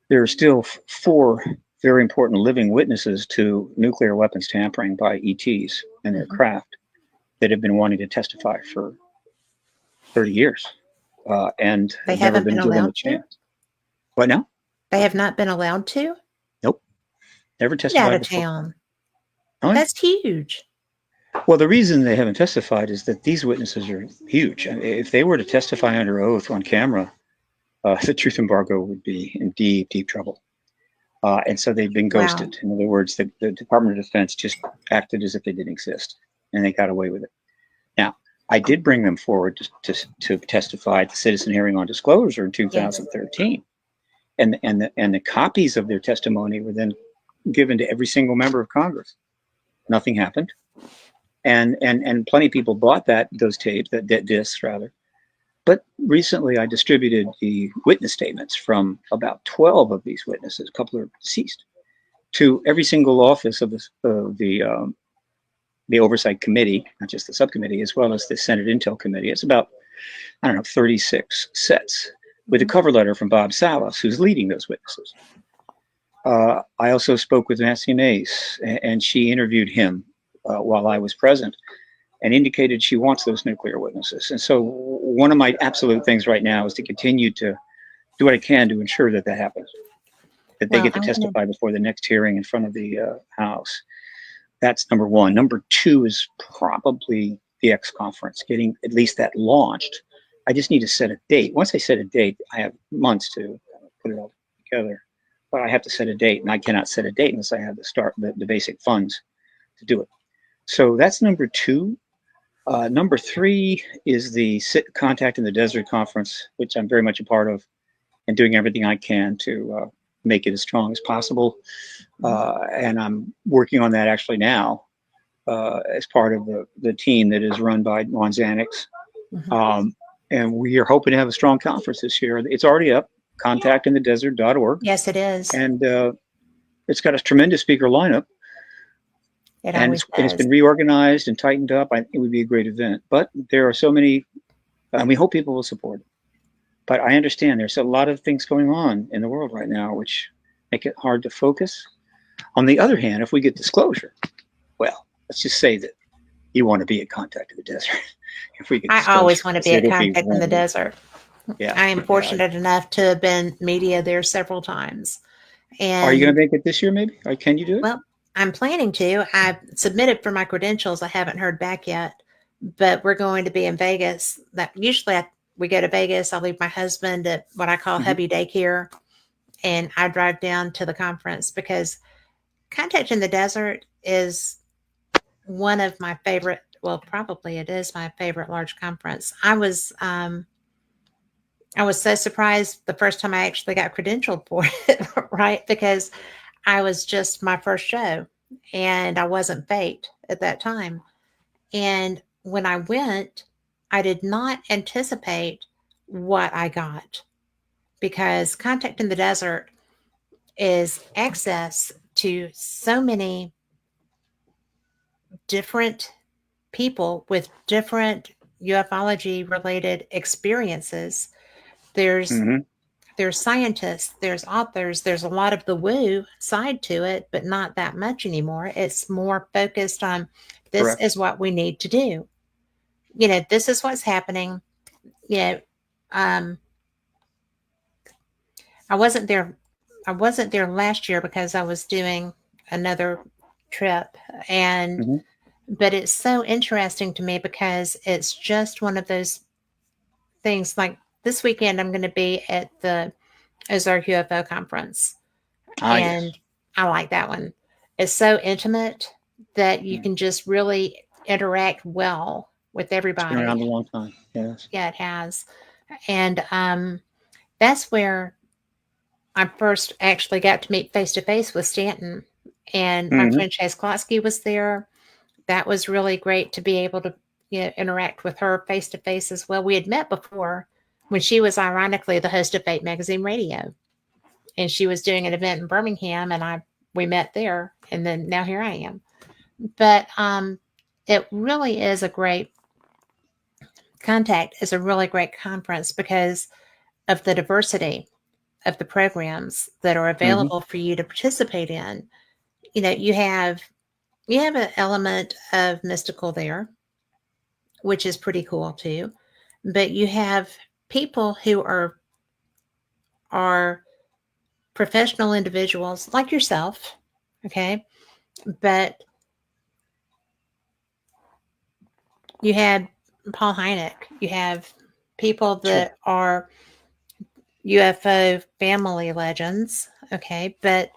there are still 4 very important living witnesses to nuclear weapons tampering by ETs and their craft that have been wanting to testify for 30 years, and they have never haven't been given a chance. What now? They have not been allowed to? Nope. Never testified. Get out of town. Oh, that's huge. Well, the reason they haven't testified is that these witnesses are huge. I mean, if they were to testify under oath on camera, the truth embargo would be in deep, deep trouble. And so they've been ghosted. Wow. In other words, the Department of Defense just acted as if they didn't exist, and they got away with it. Now, I did bring them forward to testify at the citizen hearing on disclosure in 2013. Yes. and the copies of their testimony were then given to every single member of Congress. Nothing happened, and plenty of people bought those tapes, that discs rather. But recently, I distributed the witness statements from about 12 of these witnesses. A couple are deceased, to every single office of the oversight committee, not just the subcommittee, as well as the Senate Intel Committee. It's about, I don't know, 36 sets, with a cover letter from Bob Salas, who's leading those witnesses. I also spoke with Nancy Mace, and she interviewed him while I was present, and indicated she wants those nuclear witnesses. And so one of my absolute things right now is to continue to do what I can to ensure that happens, that they get to testify before the next hearing in front of the House. That's number one. Number two is probably the X conference, getting at least that launched. I just need to set a date. Once I set a date, I have months to put it all together, but I have to set a date, and I cannot set a date unless I have the basic funds to do it. So that's number two. Number three is the Contact in the Desert conference, which I'm very much a part of, and doing everything I can to make it as strong as possible. And I'm working on that actually now as part of the team that is run by Juan Zanix. And we are hoping to have a strong conference this year. It's already up, contactinthedesert.org. Yes, it is. And it's got a tremendous speaker lineup. And it's been reorganized and tightened up. It would be a great event. But there are so many, and we hope people will support it. But I understand there's a lot of things going on in the world right now which make it hard to focus. On the other hand, if we get disclosure, well, let's just say that you want to be at Contact in the Desert. If we get I always want to be at Contact in the Desert. Yeah, I am fortunate enough to have been media there several times. And are you going to make it this year, maybe? Or can you do it? Well, I'm planning to. I've submitted for my credentials. I haven't heard back yet, but we're going to be in Vegas. Usually we go to Vegas. I'll leave my husband at what I call hubby daycare, and I drive down to the conference, because Contact in the Desert is one of my favorite. Well, probably it is my favorite large conference. I was so surprised the first time I actually got credentialed for it, right? Because I was just my first show, and I wasn't faked at that time. And when I went, I did not anticipate what I got, because Contact in the Desert is access to so many different people with different ufology related experiences. There's scientists, there's authors, there's a lot of the woo side to it, but not that much anymore. It's more focused on this Correct. is what we need to do. This is what's happening. I wasn't there. I wasn't there last year because I was doing another trip, but it's so interesting to me because it's just one of those things. Like this weekend, I'm going to be at the Ozark UFO conference, and yes. I like that one. It's so intimate that you can just really interact well with everybody. It's been around a long time. Yes. Yeah, it has. And that's where I first actually got to meet face to face with Stanton, and my friend Chase Klotsky was there. That was really great to be able to interact with her face to face as well. We had met before when she was ironically the host of Fate Magazine Radio, and she was doing an event in Birmingham, and we met there, and then now here I am. But it really is a great Contact is a really great conference because of the diversity of the programs that are available for you to participate in. You have an element of mystical there, which is pretty cool too. But you have people who are professional individuals like yourself, okay? But you have Paul Hynek, you have people that are UFO family legends, okay? But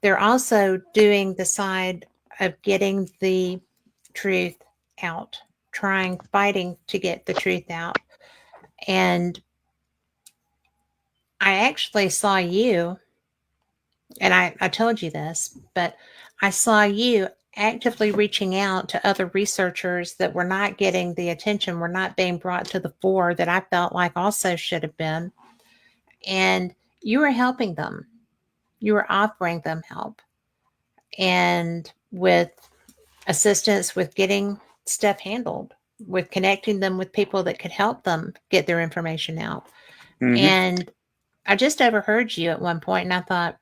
they're also doing the side of getting the truth out, fighting to get the truth out. And I actually saw you, and I told you this, but I saw you actively reaching out to other researchers that were not getting the attention, were not being brought to the fore that I felt like also should have been. And you were helping them, you were offering them help and with assistance with getting stuff handled, with connecting them with people that could help them get their information out. Hmm. And I just overheard you at one point and I thought,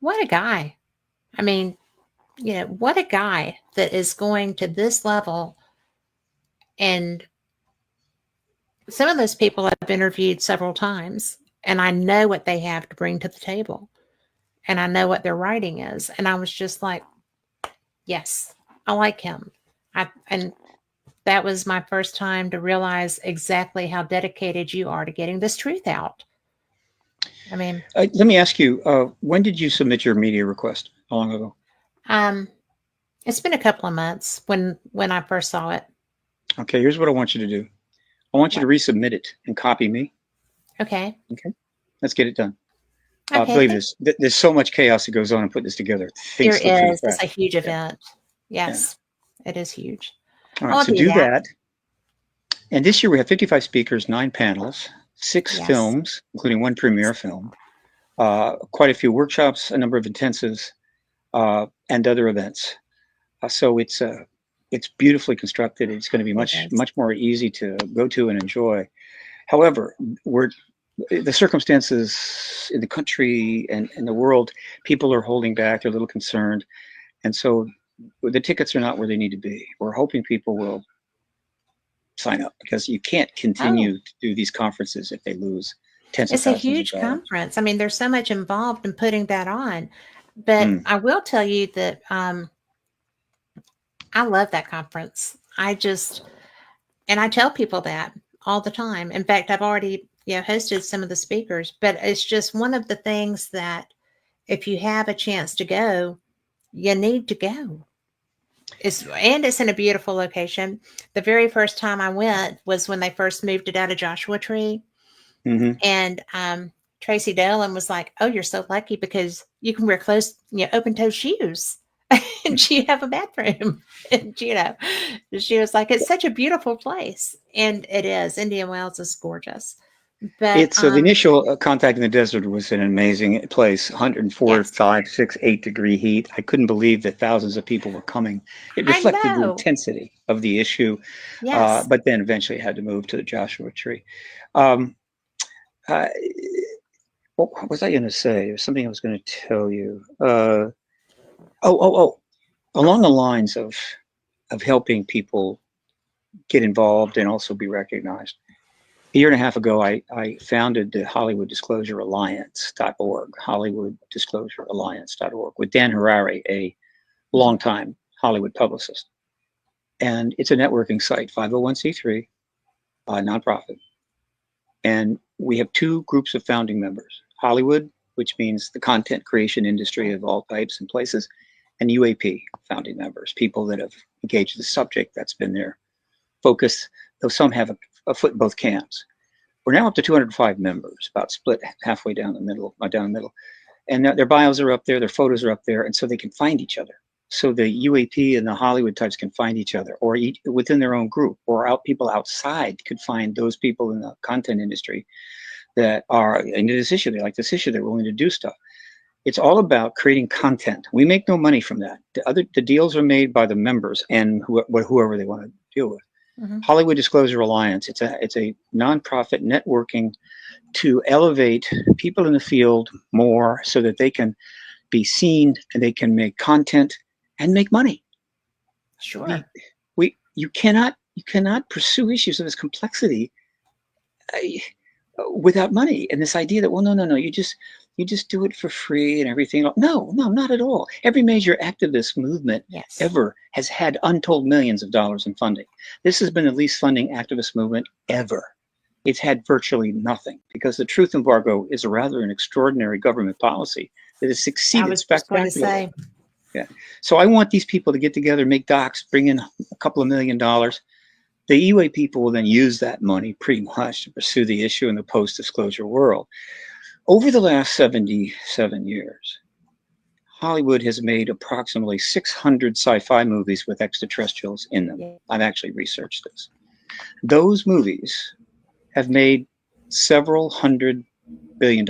what a guy. I mean, what a guy that is going to this level. And some of those people I've interviewed several times, and I know what they have to bring to the table, and I know what their writing is. And I was just like, yes, I like him. And that was my first time to realize exactly how dedicated you are to getting this truth out. I mean, Let me ask you, when did you submit your media request? How long ago? um, it's been a couple of months when I first saw it. Okay, here's what I want you to do. I want you to What? resubmit it and copy me. Okay. Okay, let's get it done. Okay. Believe this, there's so much chaos that goes on in putting this together. There Things slip through the is. It's a cracks. huge Yeah, event. yeah. Yes, it is huge. All right, I'll so do do that. that. And this year we have 55 speakers, 9 panels, 6 Yes. films, including 1 premiere film, quite a few workshops, a number of intensives, and other events. So it's beautifully constructed. It's going to be It much is. much more easy to go to and enjoy. However, we're the circumstances in the country and the world, people are holding back. They're a little concerned, and so the tickets are not where they need to be. We're hoping people will sign up because you can't Oh, continue to do these conferences if they lose tens of it's a thousands of huge dollars. conference. I mean, there's so much involved in putting that on. But Mm. I will tell you that I love that conference. And I tell people that all the time. In fact, I've already, hosted some of the speakers, but it's just one of the things that if you have a chance to go, you need to go. It's in a beautiful location. The very first time I went was when they first moved it out of Joshua Tree, Hmm. and Tracy Dolan was like, "Oh, you're so lucky because you can wear closed, open toe shoes, and you have a bathroom." And she was like, "It's such a beautiful place," and it is. Indian Wells is gorgeous, but It's the initial contact in the desert was an amazing place, 104, yes, 5, 6, 8 degree heat. I couldn't believe that thousands of people were coming. It I reflected the know. intensity of the issue, Yes. but then eventually had to move to the Joshua Tree. Um, uh, what was I going to say? There's something I was going to tell you. Oh! Along the lines of helping people get involved and also be recognized. A year and a half ago, I founded the Hollywood Disclosure Alliance.org, HollywoodDisclosureAlliance.org, with Dan Harari, a Mhm. longtime Hollywood publicist. And it's a networking site, 501c3, nonprofit. And we have 2 groups of founding members: Hollywood, which means the content creation industry of all types and places, and UAP founding members, people that have engaged the subject. That's been their focus, though some have a foot in both camps. We're now up to 205 members, about split halfway down the middle, and their bios are up there, their photos are up there, and so they can find each other. So the UAP and the Hollywood types can find each other, or within their own group, or people outside could find those people in the content industry that are into this issue. They like this issue. They're willing to do stuff. It's all about creating content. We make no money from that. The deals are made by the members and whoever they want to deal with. Mhm. Hollywood Disclosure Alliance. It's a nonprofit networking to elevate people in the field more so that they can be seen and they can make content and make money. The Sure. we you cannot pursue issues of this complexity without money. And this idea that, well, no, you just do it for free and everything. No, not at all. Every major activist movement Yes. ever has had untold millions of dollars in funding. This has been the least funding activist movement ever. It's had virtually nothing because the truth embargo is a rather an extraordinary government policy that has I succeeded was just going to spectacularly. say, Yeah. So I want these people to get together, make docs, bring in a couple of $1 million. The EWA people will then use that money pretty much to pursue the issue in the post-disclosure world. Over the last 77 years, Hollywood has made approximately 600 sci-fi movies with extraterrestrials in them. Yeah. I've actually researched this. Those movies have made several $100 billion.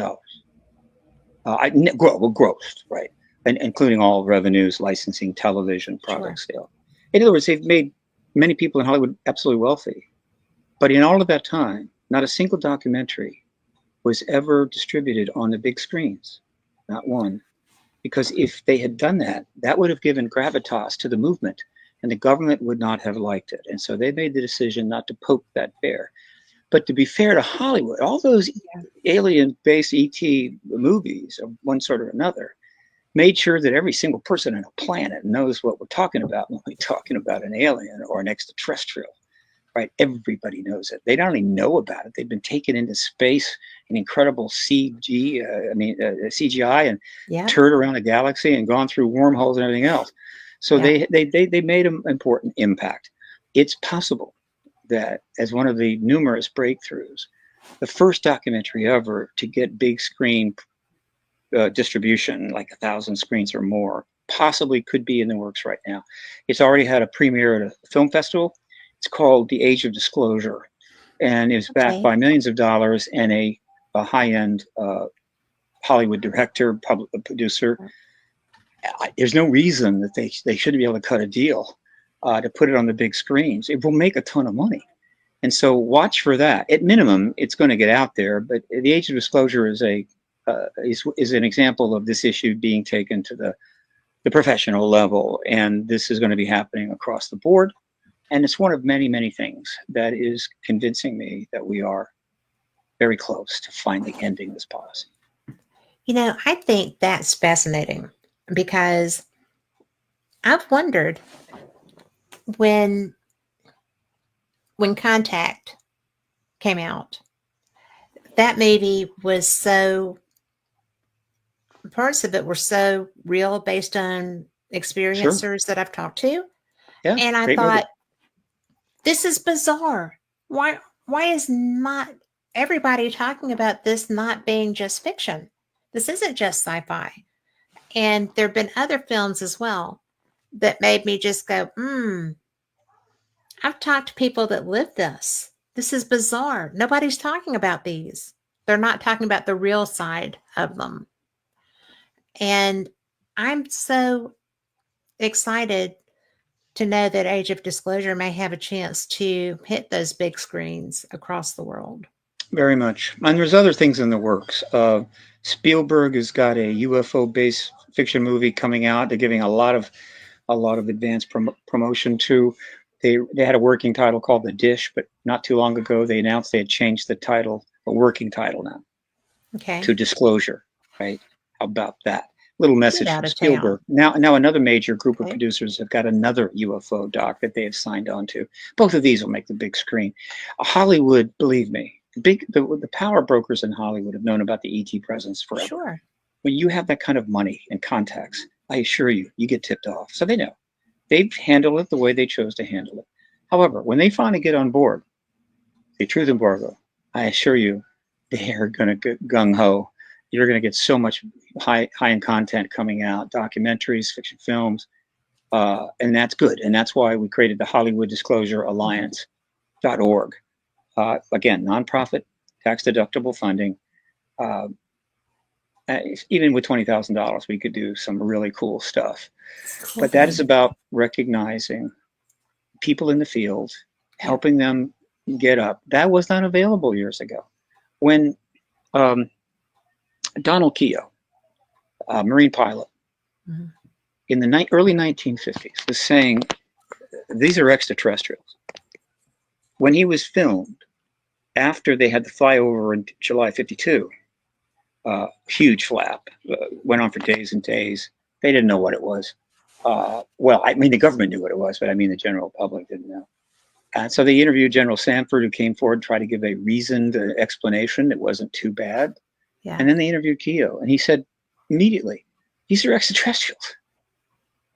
Grossed, right? And including all revenues, licensing, television, product sale. In other words, they've made many people in Hollywood absolutely wealthy. But in all of that time, not a single documentary was ever distributed on the big screens. Not one. Because if they had done that, that would have given gravitas to the movement, and the government would not have liked it. And so they made the decision not to poke that bear. But to be fair to Hollywood, all those alien-based ET movies of one sort or another made sure that every single person on a planet knows what we're talking about when we're talking about an alien or an extraterrestrial, right? Everybody knows it. They not only know about it, they've been taken into space in incredible CGI and toured around the galaxy and gone through wormholes and everything else. So they made an important impact. It's possible that as one of the numerous breakthroughs, the first documentary ever to get big screen distribution, like 1,000 screens or more, possibly could be in the works right now. It's already had a premiere at a film festival. It's called The Age of Disclosure, and it's backed by millions of dollars and a high-end Hollywood director, producer. There's no reason that they shouldn't be able to cut a deal to put it on the big screens. It will make a ton of money. And so watch for that. At minimum, it's going to get out there, but The Age of Disclosure is an example of this issue being taken to the professional level. And this is going to be happening across the board. And it's one of many, many things that is convincing me that we are very close to finally ending this policy. You know, I think that's fascinating because I've wondered when Contact came out, that movie was so, parts of it were so real based on experiencers that I've talked to. Yeah, and I thought, this is bizarre. Why is not everybody talking about this not being just fiction? This isn't just sci-fi. And there have been other films as well that made me just go, I've talked to people that live this. This is bizarre. Nobody's talking about these. They're not talking about the real side of them. And I'm so excited to know that Age of Disclosure may have a chance to hit those big screens across the world. Very much. And there's other things in the works. Spielberg has got a UFO-based fiction movie coming out. They're giving a lot of advanced promotion to. They had a working title called The Dish, but not too long ago they announced they had changed the title, a working title now, to Disclosure. Right? How about that? Little message from Spielberg. Now another major group of producers have got another UFO doc that they have signed on to. Both of these will make the big screen. Hollywood, believe me, the power brokers in Hollywood have known about the ET presence forever. Sure. When you have that kind of money and contacts, I assure you, you get tipped off. So they know. They've handled it the way they chose to handle it. However, when they finally get on board, the truth embargo, I assure you, they are going to get gung-ho. You're going to get so much high-end content coming out, documentaries, fiction films, and that's good. And that's why we created the Hollywood Disclosure Alliance.org. Again, nonprofit, tax-deductible funding. Even with $20,000, we could do some really cool stuff. But that is about recognizing people in the field, helping them get up. That was not available years ago. When Donald Keough, a Marine pilot, in the early 1950s, was saying, these are extraterrestrials. When he was filmed, after they had the flyover in July '52, huge flap, went on for days and days. They didn't know what it was. Well, I mean, the government knew what it was, but I mean, the general public didn't know. And so they interviewed General Sanford, who came forward and tried to give a reasoned explanation. It wasn't too bad. Yeah. And then they interviewed Keough, and he said immediately, these are extraterrestrials,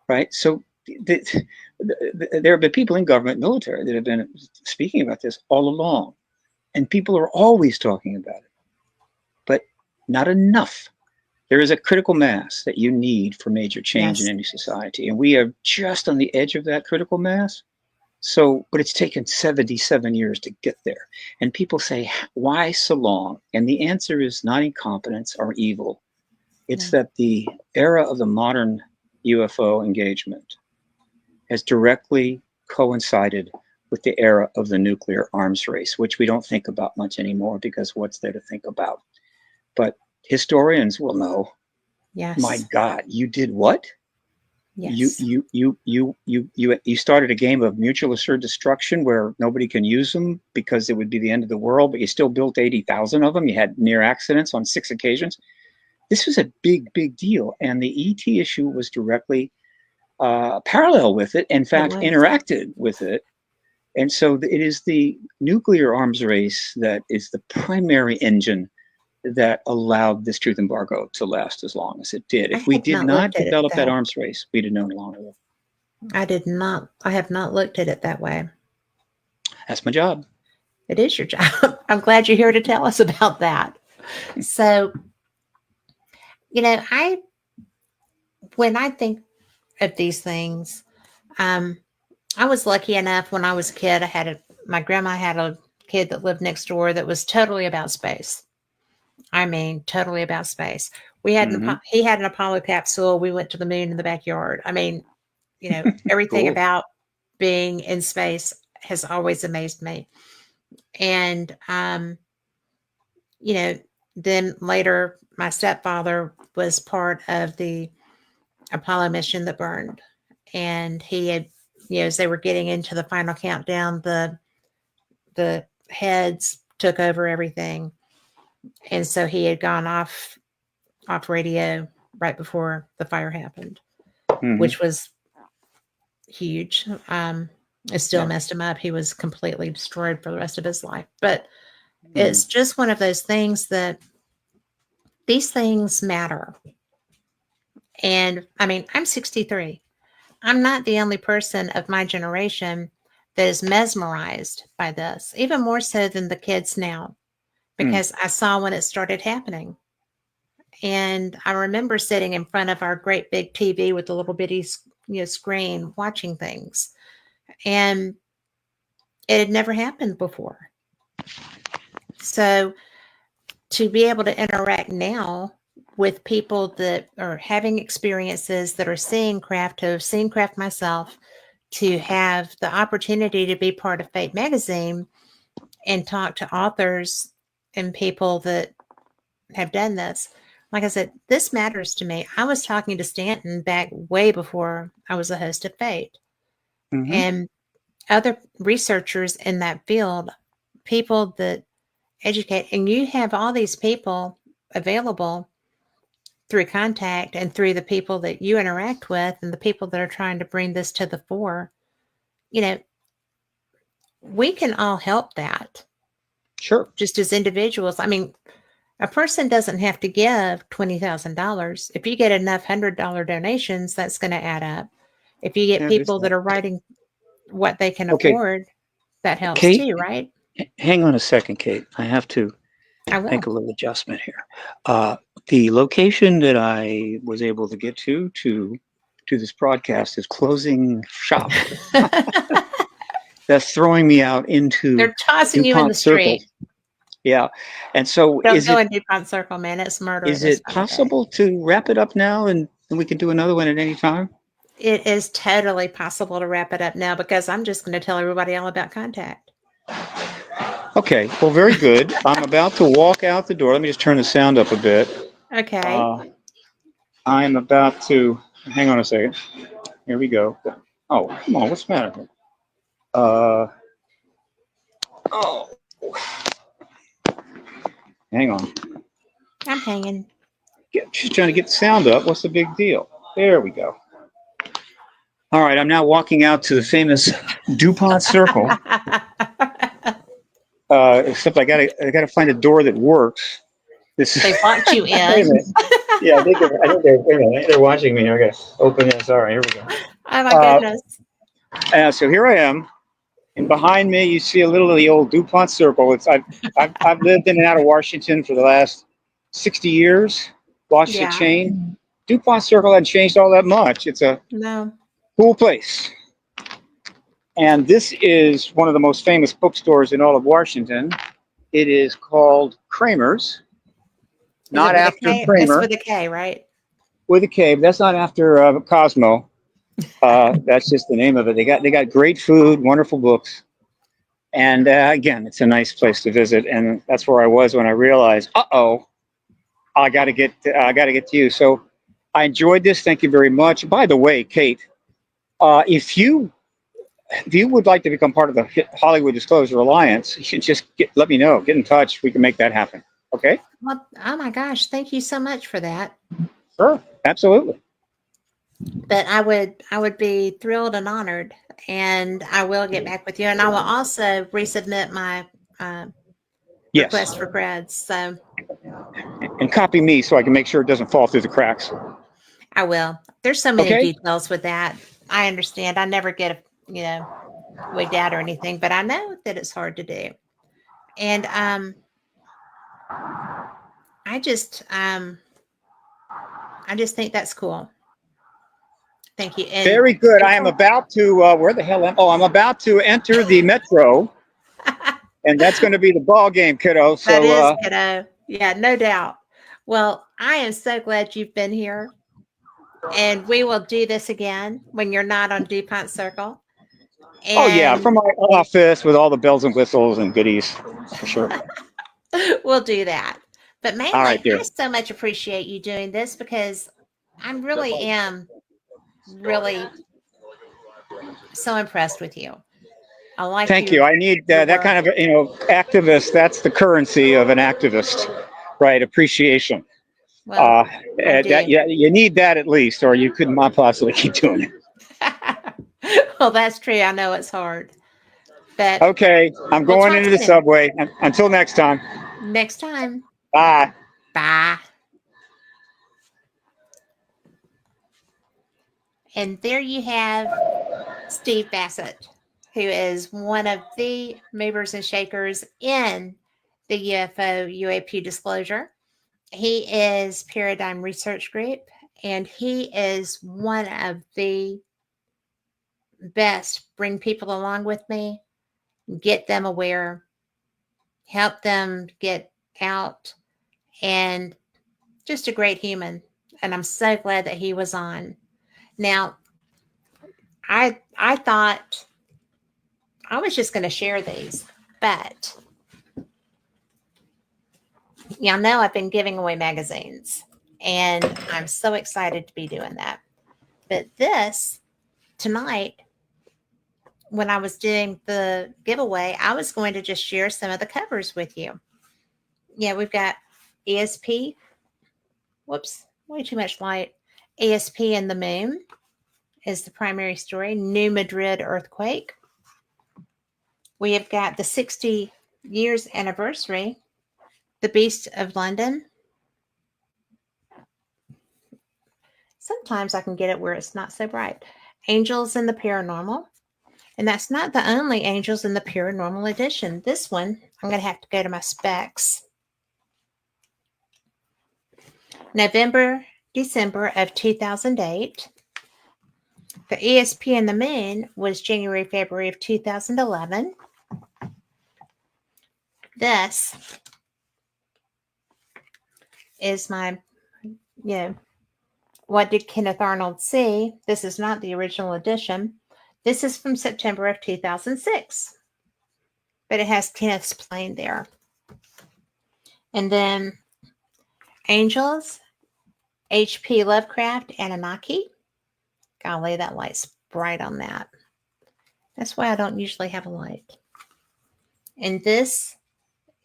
right? So there have been people in government, military, that have been speaking about this all along, and people are always talking about it, but not enough. There is a critical mass that you need for major change in Yes. any society, and we are just on the edge of that critical mass. So, but it's taken 77 years to get there. And people say, why so long? And the answer is not incompetence or evil. It's No. that the era of the modern UFO engagement has directly coincided with the era of the nuclear arms race, which we don't think about much anymore because what's there to think about? But historians will know, my Yes. God, you did what? Yes. You started a game of mutual assured destruction where nobody can use them because it would be the end of the world, but you still built 80,000 of them. You had near accidents on 6 occasions. This was a big, big deal. And the ET issue was directly parallel with it, in It fact, was. interacted with it. And so it is the nuclear arms race that is the primary engine that allowed this truth embargo to last as long as it did. I If we have did not not looked at it develop that that. arms race, we'd have known longer. I did not. I have not looked at it that way. That's my job. It is your job. I'm glad you're here to tell us about that. So, when I think of these things, I was lucky enough when I was a kid. My grandma had a kid that lived next door that was totally about space. I mean, totally about space. He had an Apollo capsule. We went to the moon in the backyard. I mean, everything Cool. about being in space has always amazed me. And, then later my stepfather was part of the Apollo mission that burned. And he had, as they were getting into the final countdown, the heads took over everything. And so he had gone off radio right before the fire happened, which was huge. It still messed him up. He was completely destroyed for the rest of his life. But it's just one of those things that these things matter. And I mean, I'm 63. I'm not the only person of my generation that is mesmerized by this, even more so than the kids now, because I saw when it started happening. And I remember sitting in front of our great big TV with the little bitty screen watching things. And it had never happened before. So to be able to interact now with people that are having experiences, that are seeing craft, to have seen craft myself, to have the opportunity to be part of Fate Magazine and talk to authors and people that have done this. Like I said, this matters to me. I was talking to Stanton back way before I was a host of Fate. And other researchers in that field, people that educate, and you have all these people available through contact and through the people that you interact with and the people that are trying to bring this to the fore. We can all help that. Sure. Just as individuals. I mean, a person doesn't have to give $20,000. If you get enough $100 donations, that's going to add up. If you get people that are writing what they can afford, that helps Kate, too, right? Hang on a second, Kate. I have to make a little adjustment here. The location that I was able to get to this broadcast is closing shop. That's throwing me out into They're tossing you in the street. Circle. Yeah. And so don't go in DuPont Circle, man. It's murder. Is it possible to wrap it up now and we can do another one at any time? It is totally possible to wrap it up now because I'm just going to tell everybody all about contact. Okay. Well, very good. I'm about to walk out the door. Let me just turn the sound up a bit. Okay. I'm about to, hang on a second. Here we go. Oh, come on. What's the matter? Hang on. I'm hanging. Just trying to get the sound up. What's the big deal? There we go. All right, I'm now walking out to the famous DuPont Circle. Except I gotta find a door that works. They locked you in. Yeah, I think they're watching me. Okay, open this. All right, here we go. Oh my goodness. So here I am, and behind me you see a little of the old DuPont Circle. I've lived in and out of Washington for the last 60 years. Watched it Yeah. change. DuPont Circle hadn't changed all that much. It's a No. cool place. And this is one of the most famous bookstores in all of Washington. It is called Kramer's, Is it not with a after K? It's Kramer, with a K, right? with a K. But that's not after Cosmo. That's just the name of it. They got great food, wonderful books, and again, it's a nice place to visit. And that's where I was when I realized, I got to get to you. So I enjoyed this. Thank you very much. By the way, Kate, if you would like to become part of the Hollywood Disclosure Alliance, you should just let me know. Get in touch. We can make that happen. Okay? Well, oh my gosh, thank you so much for that. Sure. Absolutely. But I would be thrilled and honored, and I will get back with you. And I will also resubmit my uh, Yes. request for creds. So And copy me so I can make sure it doesn't fall through the cracks. I will. There's so many Okay? details with that. I understand. I never get wigged out or anything, but I know that it's hard to do. And I just um, I just think that's cool. Thank you. And Very good. I am about to, where the hell am I'm about to enter the metro, and that's going to be the ball game, kiddo. that So, is, kiddo. Yeah, no doubt. Well, I am so glad you've been here. And we will do this again when you're not on DuPont Circle. oh, yeah, And from my office with all the bells and whistles and goodies, for sure. we'll do that. But All mainly, right, dear. I so much appreciate you doing this because I really am really so impressed with you. I like Thank you. I need your that work. kind of, activist. That's the currency of an activist, right? Appreciation. Well, I That, do. yeah, you need that at least, or you couldn't possibly keep doing it. Well, that's true. I know it's hard. But Okay, I'm we'll going talk into the soon. subway. Until next time. Next time. Bye. Bye. And there you have Steve Bassett, who is one of the movers and shakers in the UFO UAP disclosure. He is Paradigm Research Group, and he is one of the best. Bring people along with me, get them aware, help them get out, and just a great human. And I'm so glad that he was on. Now, I thought I was just going to share these, but y'all know I've been giving away magazines, and I'm so excited to be doing that. But this tonight, when I was doing the giveaway, I was going to just share some of the covers with you. Yeah, we've got ESP. Whoops, way too much light. ESP and the Moon is the primary story. New Madrid earthquake. We have got the 60 years anniversary. The Beast of London. Sometimes I can get it where it's not so bright. Angels in the Paranormal. And that's not the only Angels in the Paranormal edition. This one, I'm going to have to go to my specs. November, December of 2008. The ESP and the Moon was January, February of 2011. This is my, what did Kenneth Arnold see? This is not the original edition. This is from September of 2006, but it has Kenneth's plane there. And then Angels, H.P. Lovecraft, Anunnaki. Golly, that light's bright on that. That's why I don't usually have a light. And this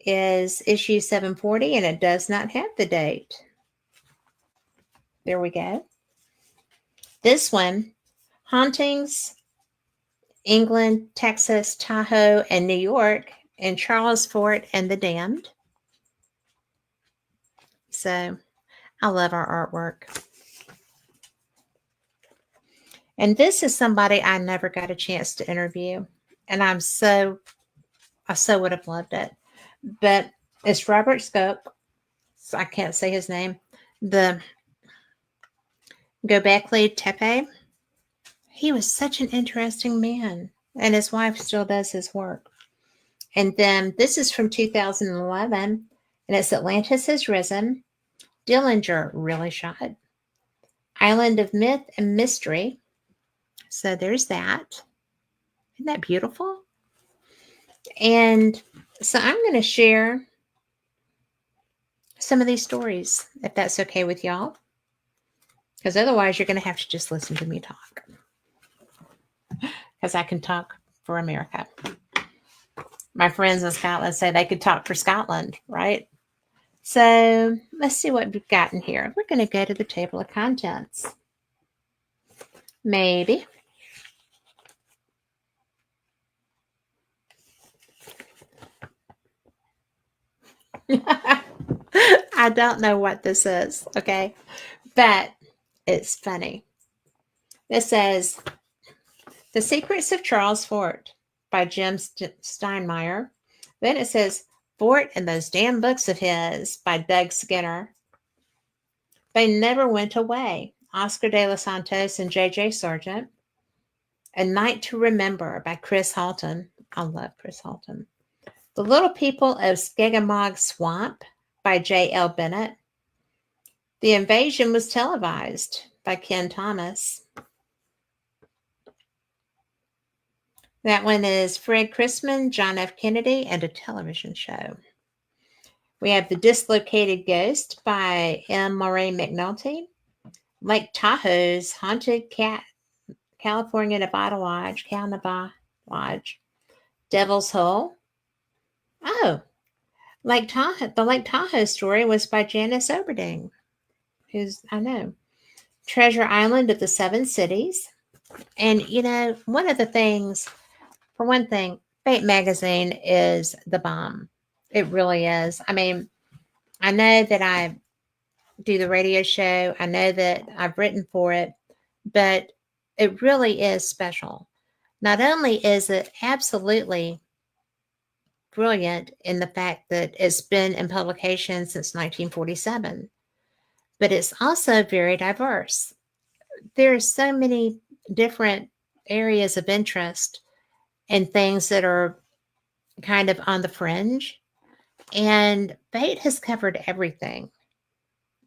is issue 740, and it does not have the date. There we go. This one, Hauntings, England, Texas, Tahoe, and New York, and Charles Fort and the Damned. So I love our artwork. And this is somebody I never got a chance to interview. And I so would have loved it. But it's Robert Skoke. So I can't say his name. The Göbekli Tepe. He was such an interesting man. And his wife still does his work. And then this is from 2011. And it's Atlantis Has Risen. Dillinger really shot. Island of Myth and Mystery. So there's that. Isn't that beautiful? And so I'm going to share some of these stories, if that's okay with y'all. Because otherwise, you're going to have to just listen to me talk. Because I can talk for America. My friends in Scotland say they could talk for Scotland, right? So let's see what we've got in here. We're going to go to the table of contents. Maybe. I don't know what this is, okay? But it's funny. It says, The Secrets of Charles Fort by Jim Steinmeier. Then it says, Fort and Those Damn Books of His by Doug Skinner. They Never Went Away, Oscar de los Santos and J.J. Sargent. A Night to Remember by Chris Halton. I love Chris Halton. The Little People of Skegamog Swamp by J.L. Bennett. The Invasion Was Televised by Ken Thomas. That one is Fred Chrisman, John F. Kennedy, and a television show. We have The Dislocated Ghost by M. Murray McNulty. Lake Tahoe's Haunted California Nevada Lodge, Cal Nevada Lodge. Devil's Hole. Oh, Lake Tahoe. The Lake Tahoe story was by Janice Oberding, who's, I know. Treasure Island of the Seven Cities. And, you know, one of the things, for one thing, Fate Magazine is the bomb. It really is. I mean, I know that I do the radio show. I know that I've written for it, but it really is special. Not only is it absolutely brilliant in the fact that it's been in publication since 1947, but it's also very diverse. There are so many different areas of interest and things that are kind of on the fringe. And Fate has covered everything.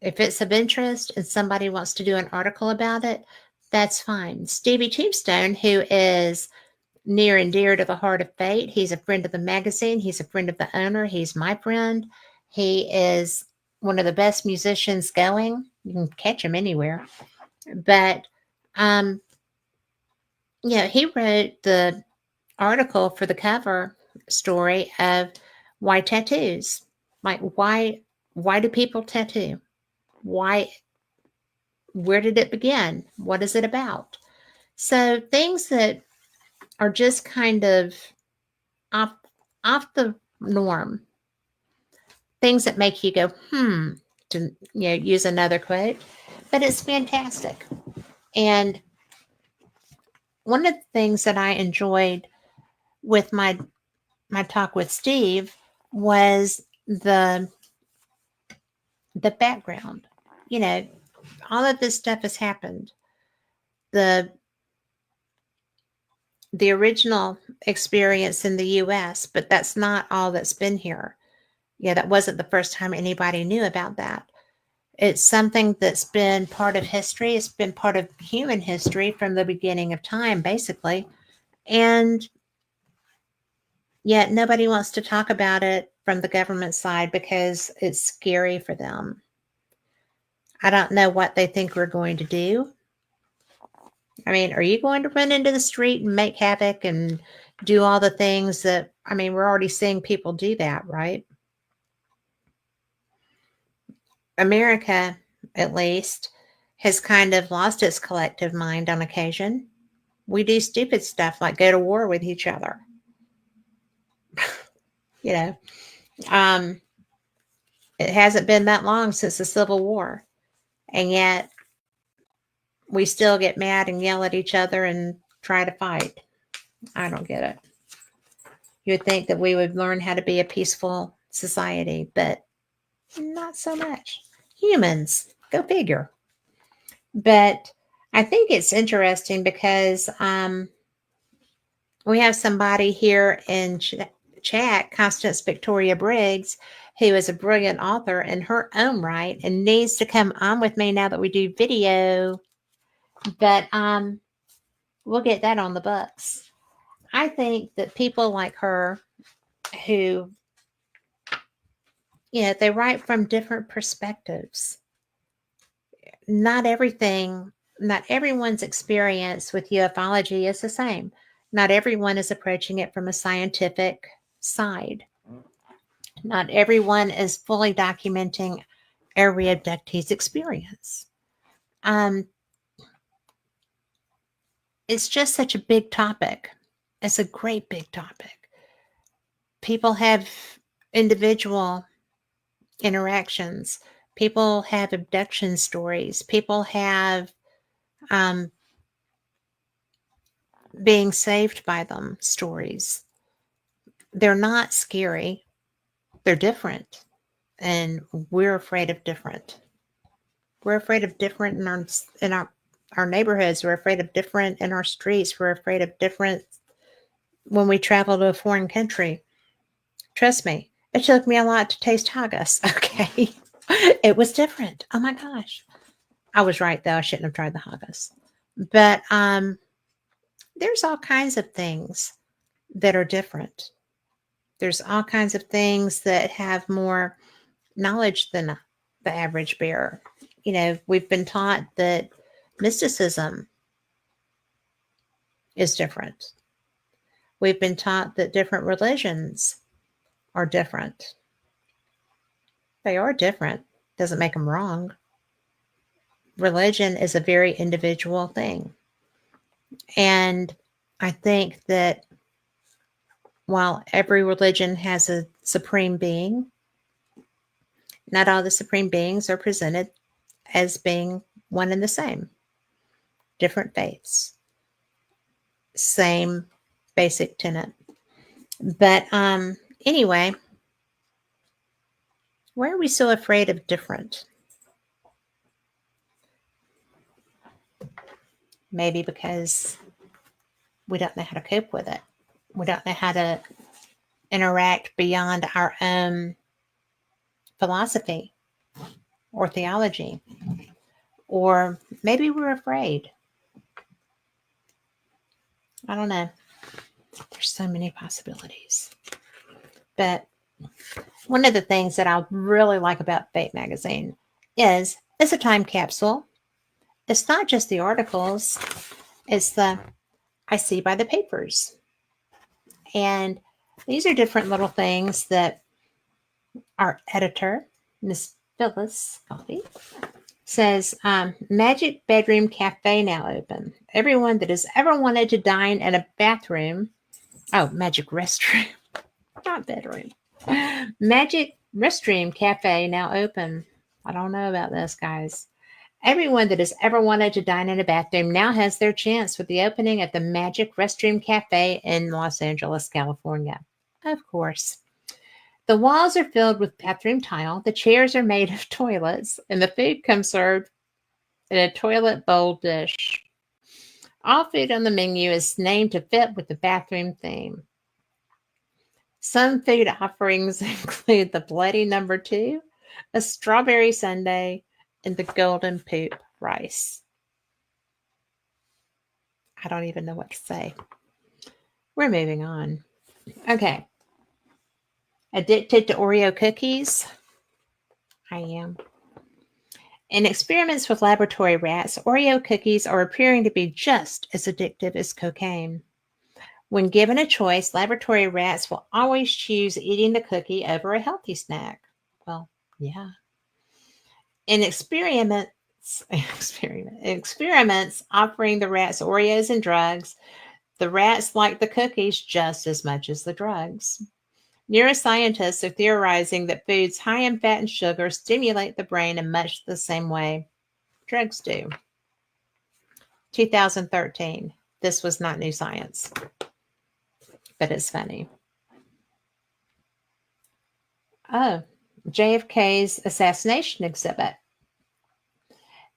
If it's of interest and somebody wants to do an article about it, that's fine. Stevie Tombstone, who is near and dear to the heart of Fate, he's a friend of the magazine. He's a friend of the owner. He's my friend. He is one of the best musicians going. You can catch him anywhere. But, he wrote the article for the cover story of why tattoos. Like, why do people tattoo? Why? Where did it begin? What is it about? So things that are just kind of off the norm. Things that make you go, to use another quote. But it's fantastic. And one of the things that I enjoyed with my talk with Steve was the background. You know, all of this stuff has happened. The original experience in the U.S., but that's not all that's been here. Yeah, that wasn't the first time anybody knew about that. It's something that's been part of history. It's been part of human history from the beginning of time, basically. And yet nobody wants to talk about it from the government side because it's scary for them. I don't know what they think we're going to do. I mean, are you going to run into the street and make havoc and do all the things that, I mean, we're already seeing people do that, right? America, at least, has kind of lost its collective mind on occasion. We do stupid stuff like go to war with each other. It hasn't been that long since the Civil War. And yet we still get mad and yell at each other and try to fight. I don't get it. You would think that we would learn how to be a peaceful society, but not so much. Humans, go figure. But I think it's interesting because we have somebody here in chat, Constance Victoria Briggs, who is a brilliant author in her own right and needs to come on with me now that we do video. But we'll get that on the books. I think that people like her who, they write from different perspectives. Not everyone's experience with ufology is the same. Not everyone is approaching it from a scientific side. Not everyone is fully documenting every abductee's experience. It's just such a big topic. It's a great big topic. People have individual interactions. People have abduction stories. People have being saved by them stories. They're not scary. They're different. And we're afraid of different. We're afraid of different in our neighborhoods. We're afraid of different in our streets. We're afraid of different when we travel to a foreign country. Trust me, it took me a lot to taste haggis. Okay. It was different. Oh my gosh. I was right though. I shouldn't have tried the haggis. But there's all kinds of things that are different. There's all kinds of things that have more knowledge than the average bearer. We've been taught that mysticism is different. We've been taught that different religions are different. They are different. Doesn't make them wrong. Religion is a very individual thing. And I think that while every religion has a supreme being, not all the supreme beings are presented as being one and the same. Different faiths. Same basic tenet. But anyway, why are we so afraid of different? Maybe because we don't know how to cope with it. We don't know how to interact beyond our own philosophy or theology. Or maybe we're afraid. I don't know. There's so many possibilities. But one of the things that I really like about Fate Magazine is it's a time capsule. It's not just the articles. It's the I see by the papers. And these are different little things that our editor, Miss Phyllis Coffey, says, Magic Bedroom Cafe now open. Everyone that has ever wanted to dine in a bathroom, Magic Restroom, not bedroom. Magic Restroom Cafe now open. I don't know about this, guys. Everyone that has ever wanted to dine in a bathroom now has their chance with the opening of the Magic Restroom Cafe in Los Angeles, California. Of course. The walls are filled with bathroom tile, the chairs are made of toilets, and the food comes served in a toilet bowl dish. All food on the menu is named to fit with the bathroom theme. Some food offerings include the Bloody Number 2, a strawberry sundae, and the golden poop rice. I don't even know what to say. We're moving on. Okay. Addicted to Oreo cookies? I am. In experiments with laboratory rats, Oreo cookies are appearing to be just as addictive as cocaine. When given a choice, laboratory rats will always choose eating the cookie over a healthy snack. Well, yeah. In experiments offering the rats Oreos and drugs, the rats like the cookies just as much as the drugs. Neuroscientists are theorizing that foods high in fat and sugar stimulate the brain in much the same way drugs do. 2013. This was not new science, but it's funny. Oh, JFK's assassination exhibit.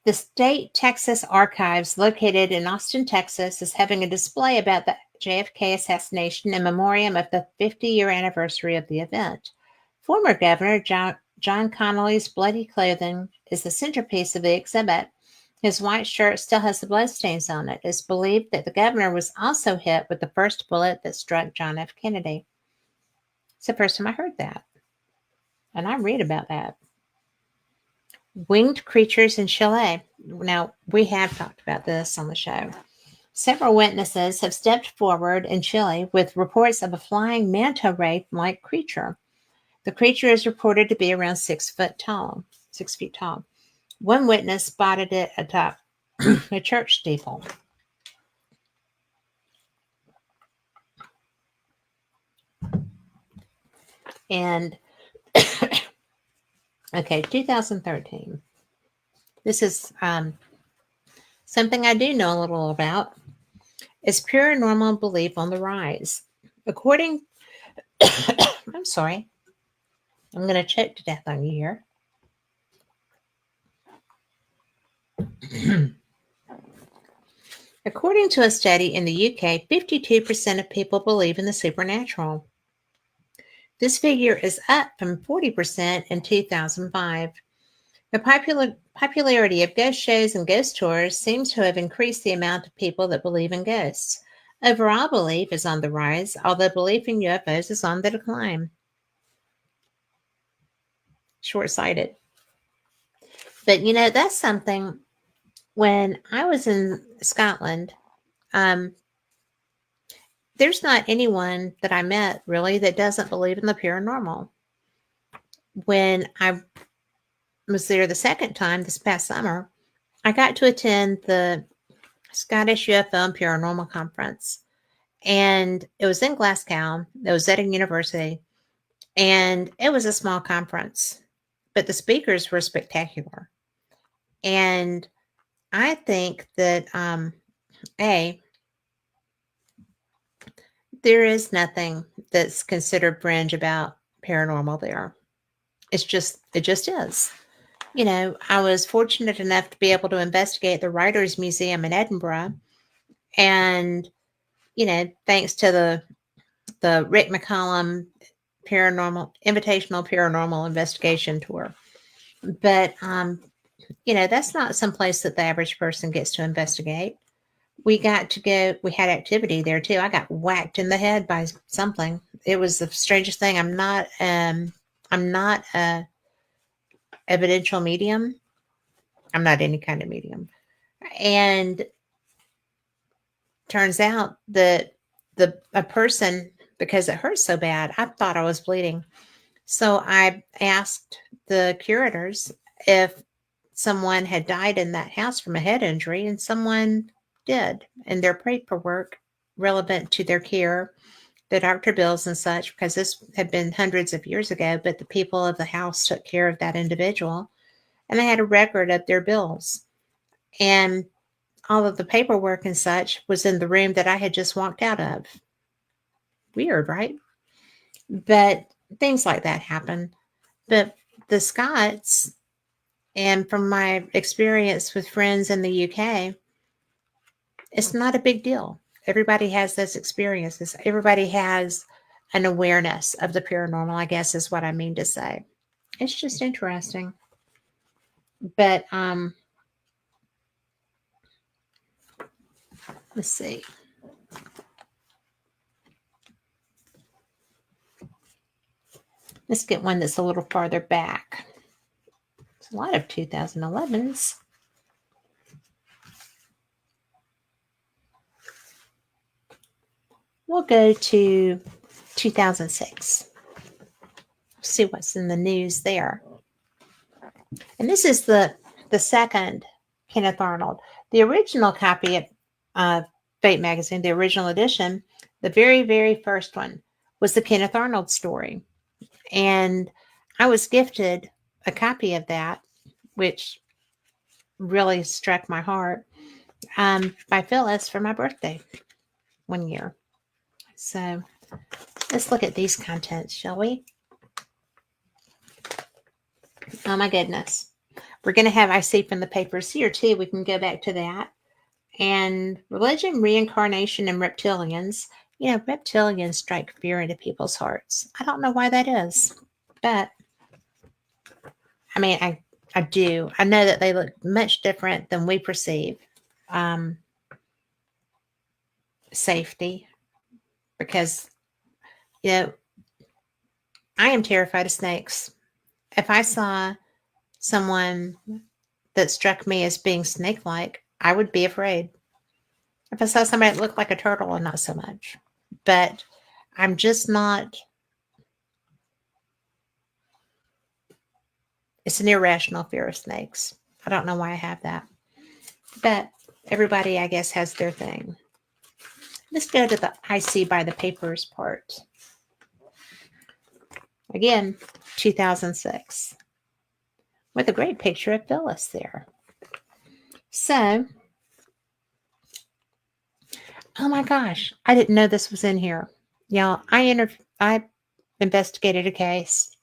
The State Texas Archives, located in Austin, Texas, is having a display about the JFK assassination in memoriam of the 50-year anniversary of the event. Former Governor John Connolly's bloody clothing is the centerpiece of the exhibit. His white shirt still has the bloodstains on it. It's believed that the governor was also hit with the first bullet that struck John F. Kennedy. It's the first time I heard that. And I read about that. Winged creatures in Chile. Now, we have talked about this on the show. Several witnesses have stepped forward in Chile with reports of a flying manta ray-like creature. The creature is reported to be around 6 feet tall. One witness spotted it atop a church steeple. And okay, 2013. This is something I do know a little about. Is paranormal belief on the rise? According, I'm sorry, I'm going to choke to death on you here. According to a study in the UK, 52% of people believe in the supernatural. This figure is up from 40% in 2005. The popularity of ghost shows and ghost tours seems to have increased the amount of people that believe in ghosts. Overall belief is on the rise, although belief in UFOs is on the decline. Short-sighted. But, that's something. When I was in Scotland, there's not anyone that I met, really, that doesn't believe in the paranormal. When I was there the second time this past summer, I got to attend the Scottish UFO and Paranormal Conference. And it was in Glasgow. It was at a university. And it was a small conference. But the speakers were spectacular. And I think that, there is nothing that's considered fringe about paranormal there. It just is. I was fortunate enough to be able to investigate the Writers' Museum in Edinburgh. And, thanks to the Rick McCallum Invitational Paranormal Investigation Tour. But, that's not some place that the average person gets to investigate. We got to go, we had activity there too. I got whacked in the head by something. It was the strangest thing. I'm not a evidential medium. I'm not any kind of medium. And turns out that a person, because it hurt so bad, I thought I was bleeding. So I asked the curators if someone had died in that house from a head injury, and someone did. And their paperwork relevant to their care, the doctor bills and such, because this had been hundreds of years ago, but the people of the house took care of that individual. And they had a record of their bills. And all of the paperwork and such was in the room that I had just walked out of. Weird, right? But things like that happen. But the Scots, and from my experience with friends in the UK, it's not a big deal. Everybody has those experiences. Everybody has an awareness of the paranormal, I guess is what I mean to say. It's just interesting. But let's see. Let's get one that's a little farther back. There's a lot of 2011s. We'll go to 2006. See what's in the news there. And this is the second Kenneth Arnold. The original copy of Fate magazine, the original edition, the very, very first one was the Kenneth Arnold story. And I was gifted a copy of that, which really struck my heart. by Phyllis for my birthday one year. So let's look at these contents, shall we? Oh my goodness. We're going to have, I see from the papers here too, we can go back to that. And religion, reincarnation, and reptilians. You know, reptilians strike fear into people's hearts. I don't know why that is, but I mean, I do. I know that they look much different than we perceive. Safety, because, you know, I am terrified of snakes. If I saw someone that struck me as being snake-like, I would be afraid. If I saw somebody that looked like a turtle, not so much. But I'm just not. It's an irrational fear of snakes. I don't know why I have that. But everybody, I guess, has their thing. Let's go to the I see by the papers part. Again, 2006. With a great picture of Phyllis there. So, oh my gosh, I didn't know this was in here. Y'all, I investigated a case,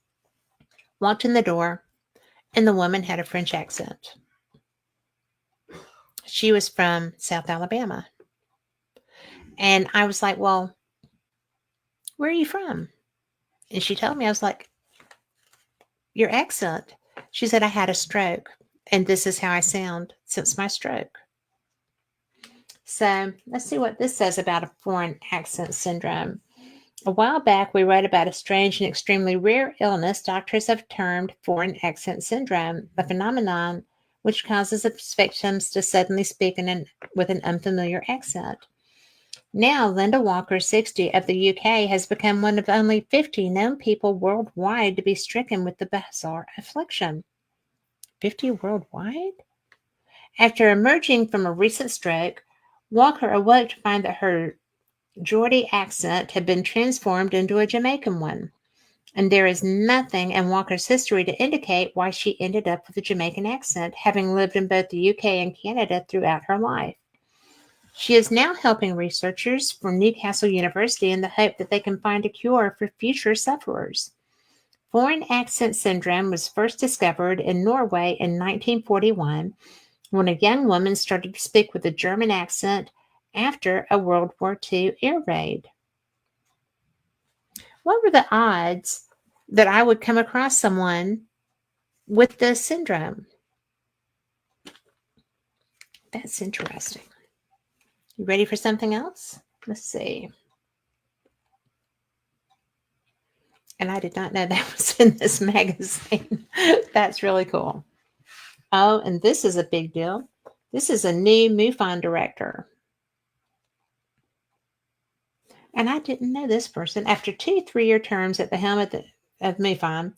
walked in the door, and the woman had a French accent. She was from South Alabama. And I was like, well, where are you from? And she told me. I was like, your accent. She said, I had a stroke, and this is how I sound since my stroke. So let's see what this says about a foreign accent syndrome. A while back, we wrote about a strange and extremely rare illness doctors have termed foreign accent syndrome, a phenomenon which causes its victims to suddenly speak with an unfamiliar accent. Now, Linda Walker, 60, of the UK, has become one of only 50 known people worldwide to be stricken with the bizarre affliction. 50 worldwide? After emerging from a recent stroke, Walker awoke to find that her Geordie accent had been transformed into a Jamaican one, and there is nothing in Walker's history to indicate why she ended up with a Jamaican accent, having lived in both the UK and Canada throughout her life. She is now helping researchers from Newcastle University in the hope that they can find a cure for future sufferers. Foreign accent syndrome was first discovered in Norway in 1941 when a young woman started to speak with a German accent after a World War II air raid. What were the odds that I would come across someone with this syndrome? That's interesting. You ready for something else? Let's see. And I did not know that was in this magazine. That's really cool. Oh, and this is a big deal. This is a new MUFON director. And I didn't know this person. After 2 3-year terms at the helm of MUFON,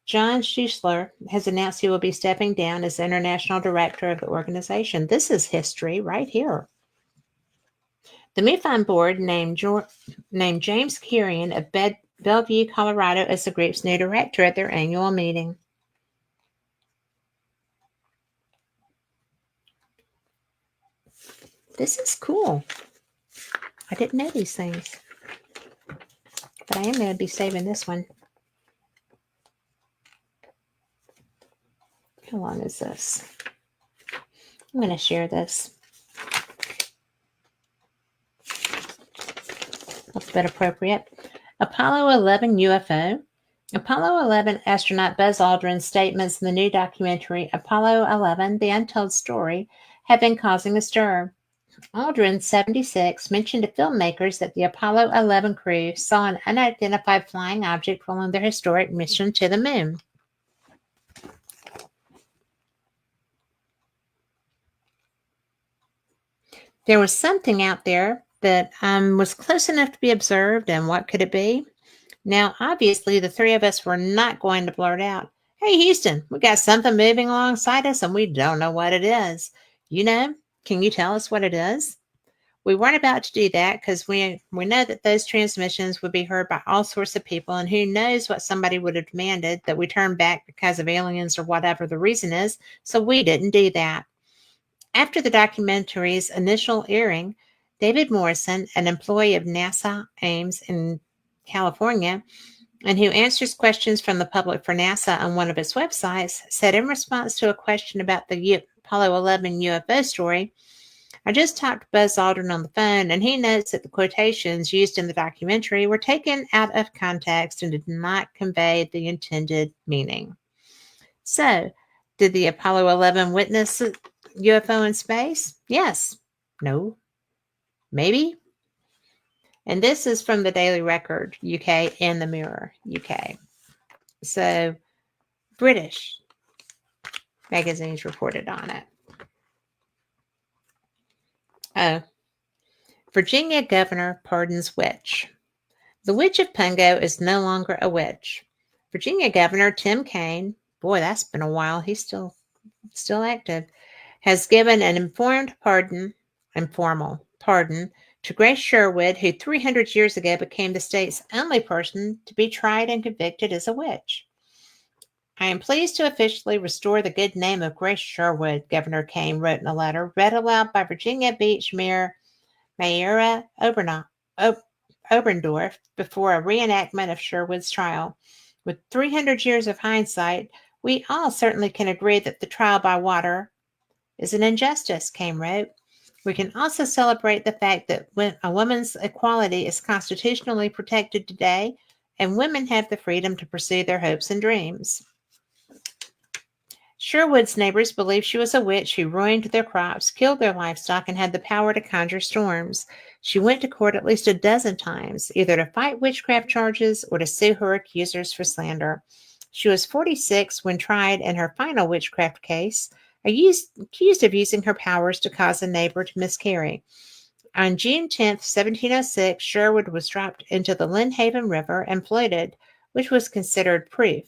John Schuessler has announced he will be stepping down as international director of the organization. This is history right here. The MUFON board named James Kirian of Bellevue, Colorado as the group's new director at their annual meeting. This is cool. I didn't know these things. But I am going to be saving this one. How long is this? I'm going to share this. That's a bit appropriate. Apollo 11 UFO. Apollo 11 astronaut Buzz Aldrin's statements in the new documentary Apollo 11, The Untold Story, have been causing a stir. Aldrin, 76, mentioned to filmmakers that the Apollo 11 crew saw an unidentified flying object following their historic mission to the moon. There was something out there that was close enough to be observed, and what could it be? Now, obviously, the three of us were not going to blurt out, "Hey, Houston, we got something moving alongside us, and we don't know what it is. You know, can you tell us what it is?" We weren't about to do that because we know that those transmissions would be heard by all sorts of people, and who knows what somebody would have demanded that we turn back because of aliens or whatever the reason is, so we didn't do that. After the documentary's initial airing, David Morrison, an employee of NASA Ames in California, and who answers questions from the public for NASA on one of its websites, said in response to a question about the Apollo 11 UFO story, "I just talked to Buzz Aldrin on the phone, and he notes that the quotations used in the documentary were taken out of context and did not convey the intended meaning." So, did the Apollo 11 witness a UFO in space? Yes. No. Maybe. And this is from the Daily Record, UK, and the Mirror, UK. So, British magazines reported on it. Oh, Virginia governor pardons witch. The witch of Pungo is no longer a witch. Virginia Governor Tim Kaine, boy, that's been a while, he's still active, has given an informal pardon to Grace Sherwood, who 300 years ago became the state's only person to be tried and convicted as a witch. "I am pleased to officially restore the good name of Grace Sherwood," Governor Kaine wrote in a letter read aloud by Virginia Beach Mayor Mayra Oberndorf before a reenactment of Sherwood's trial. "With 300 years of hindsight, we all certainly can agree that the trial by water is an injustice," Kaine wrote. "We can also celebrate the fact that when a woman's equality is constitutionally protected today, and women have the freedom to pursue their hopes and dreams." Sherwood's neighbors believed she was a witch who ruined their crops, killed their livestock, and had the power to conjure storms. She went to court at least a dozen times, either to fight witchcraft charges or to sue her accusers for slander. She was 46 when tried in her final witchcraft case, accused of using her powers to cause a neighbor to miscarry. On June 10, 1706, Sherwood was dropped into the Lynnhaven River and floated, which was considered proof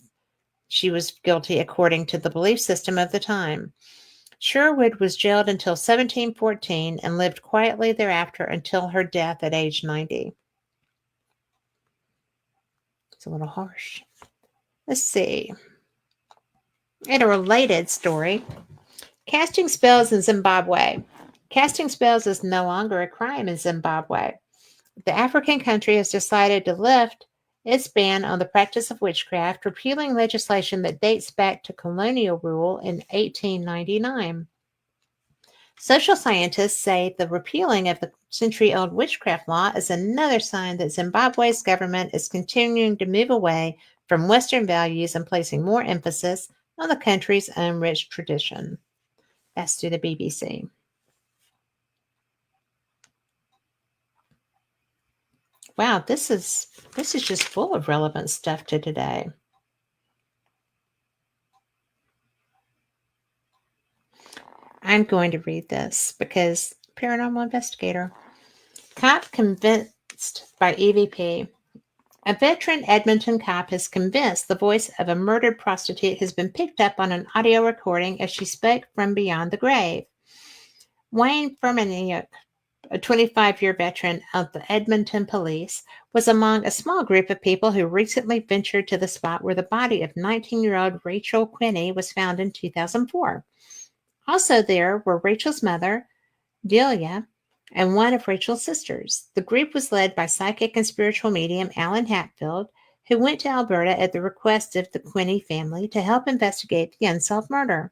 she was guilty according to the belief system of the time. Sherwood was jailed until 1714 and lived quietly thereafter until her death at age 90. It's a little harsh. Let's see. In a related story, casting spells in Zimbabwe. Casting spells is no longer a crime in Zimbabwe. The African country has decided to lift its ban on the practice of witchcraft, repealing legislation that dates back to colonial rule in 1899. Social scientists say the repealing of the century-old witchcraft law is another sign that Zimbabwe's government is continuing to move away from Western values and placing more emphasis on the country's own rich tradition. That's through the BBC. Wow, this is just full of relevant stuff to today. I'm going to read this because paranormal investigator. Cop convinced by EVP. A veteran Edmonton cop is convinced the voice of a murdered prostitute has been picked up on an audio recording as she spoke from beyond the grave. Wayne Fermaniuk, a 25-year veteran of the Edmonton Police, was among a small group of people who recently ventured to the spot where the body of 19-year-old Rachel Quinney was found in 2004. Also there were Rachel's mother, Delia, and one of Rachel's sisters. The group was led by psychic and spiritual medium Alan Hatfield, who went to Alberta at the request of the Quinney family to help investigate the unsolved murder.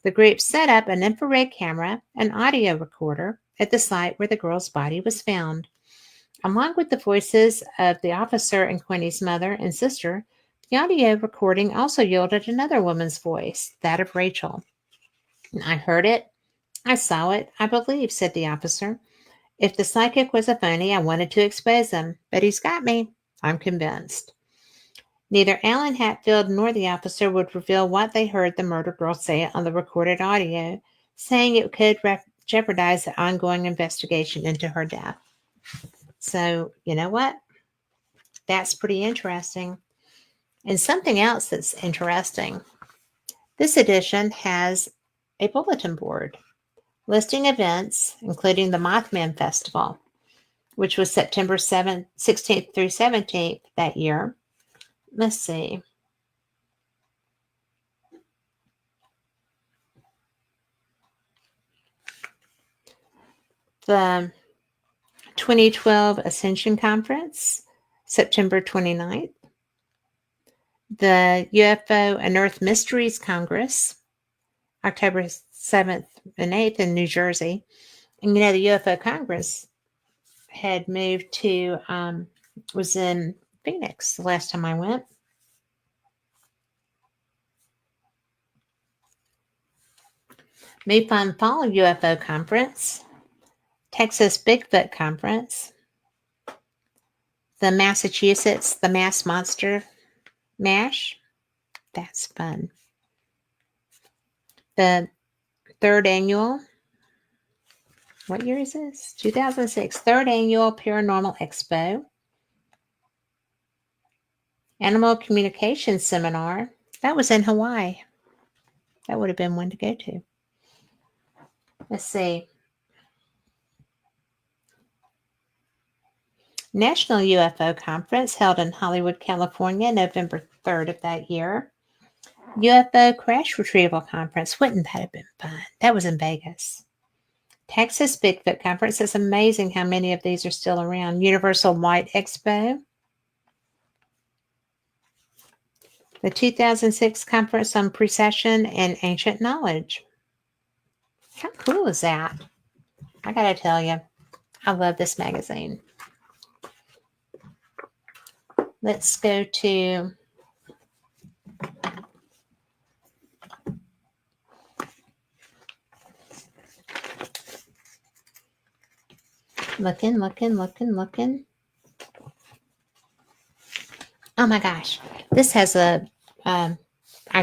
The group set up an infrared camera and audio recorder at the site where the girl's body was found. Along with the voices of the officer and Quinney's mother and sister, the audio recording also yielded another woman's voice, that of Rachel. "I heard it. I saw it. I believe," said the officer. "If the psychic was a phony, I wanted to expose him, but he's got me. I'm convinced." Neither Alan Hatfield nor the officer would reveal what they heard the murder girl say on the recorded audio, saying it could jeopardize the ongoing investigation into her death. So, you know what? That's pretty interesting. And something else that's interesting. This edition has a bulletin board listing events, including the Mothman Festival, which was September 16th through 17th that year. Let's see. The 2012 Ascension Conference, September 29th. The UFO and Earth Mysteries Congress, October 7th and 8th in New Jersey. And the UFO Congress had moved to, was in Phoenix the last time I went. MUFON Fall UFO Conference, Texas Bigfoot Conference, the Massachusetts, the Mass Monster MASH. That's fun. The third annual, what year is this? 2006, third annual Paranormal Expo. Animal Communication Seminar. That was in Hawaii. That would have been one to go to. Let's see. National UFO Conference held in Hollywood, California, November 3rd of that year. UFO Crash Retrieval Conference. Wouldn't that have been fun? That was in Vegas. Texas Bigfoot Conference. It's amazing how many of these are still around. Universal White Expo. The 2006 Conference on Precession and Ancient Knowledge. How cool is that? I gotta tell you, I love this magazine. Let's go to looking. Oh my gosh. This has I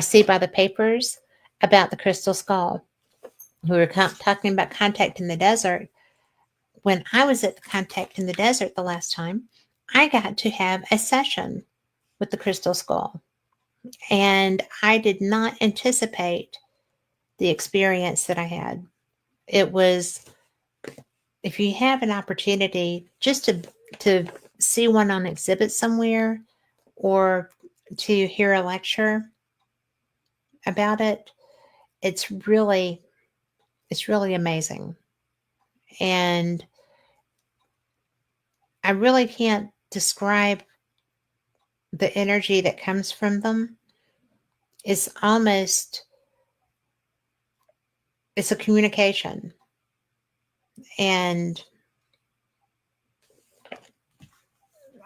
see by the papers about the crystal skull. We were talking about contact in the desert. When I was at the contact in the desert the last time, I got to have a session with the crystal skull. And I did not anticipate the experience that I had. It was, if you have an opportunity just to see one on exhibit somewhere or to hear a lecture about it, it's really amazing. And I really can't describe the energy that comes from them. It's a communication. And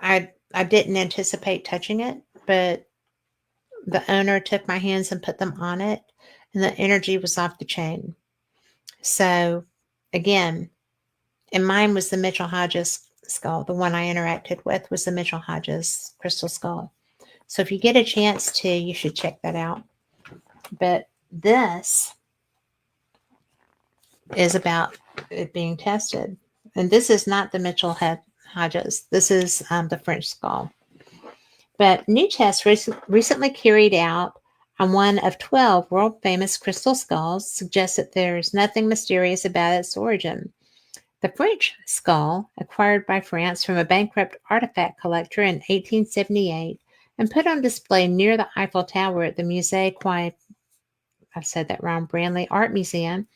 I didn't anticipate touching it, but the owner took my hands and put them on it, and the energy was off the chain. So again, and mine was the Mitchell Hodges skull. The one I interacted with was the Mitchell Hodges crystal skull. So if you get a chance to, you should check that out. But this is about it being tested. And this is not the Mitchell Hodges. This is the French skull. But new tests recently carried out on one of 12 world-famous crystal skulls suggest that there's nothing mysterious about its origin. The French skull, acquired by France from a bankrupt artifact collector in 1878 and put on display near the Eiffel Tower at the Musée Quai, I've said that wrong, Branly Art Museum,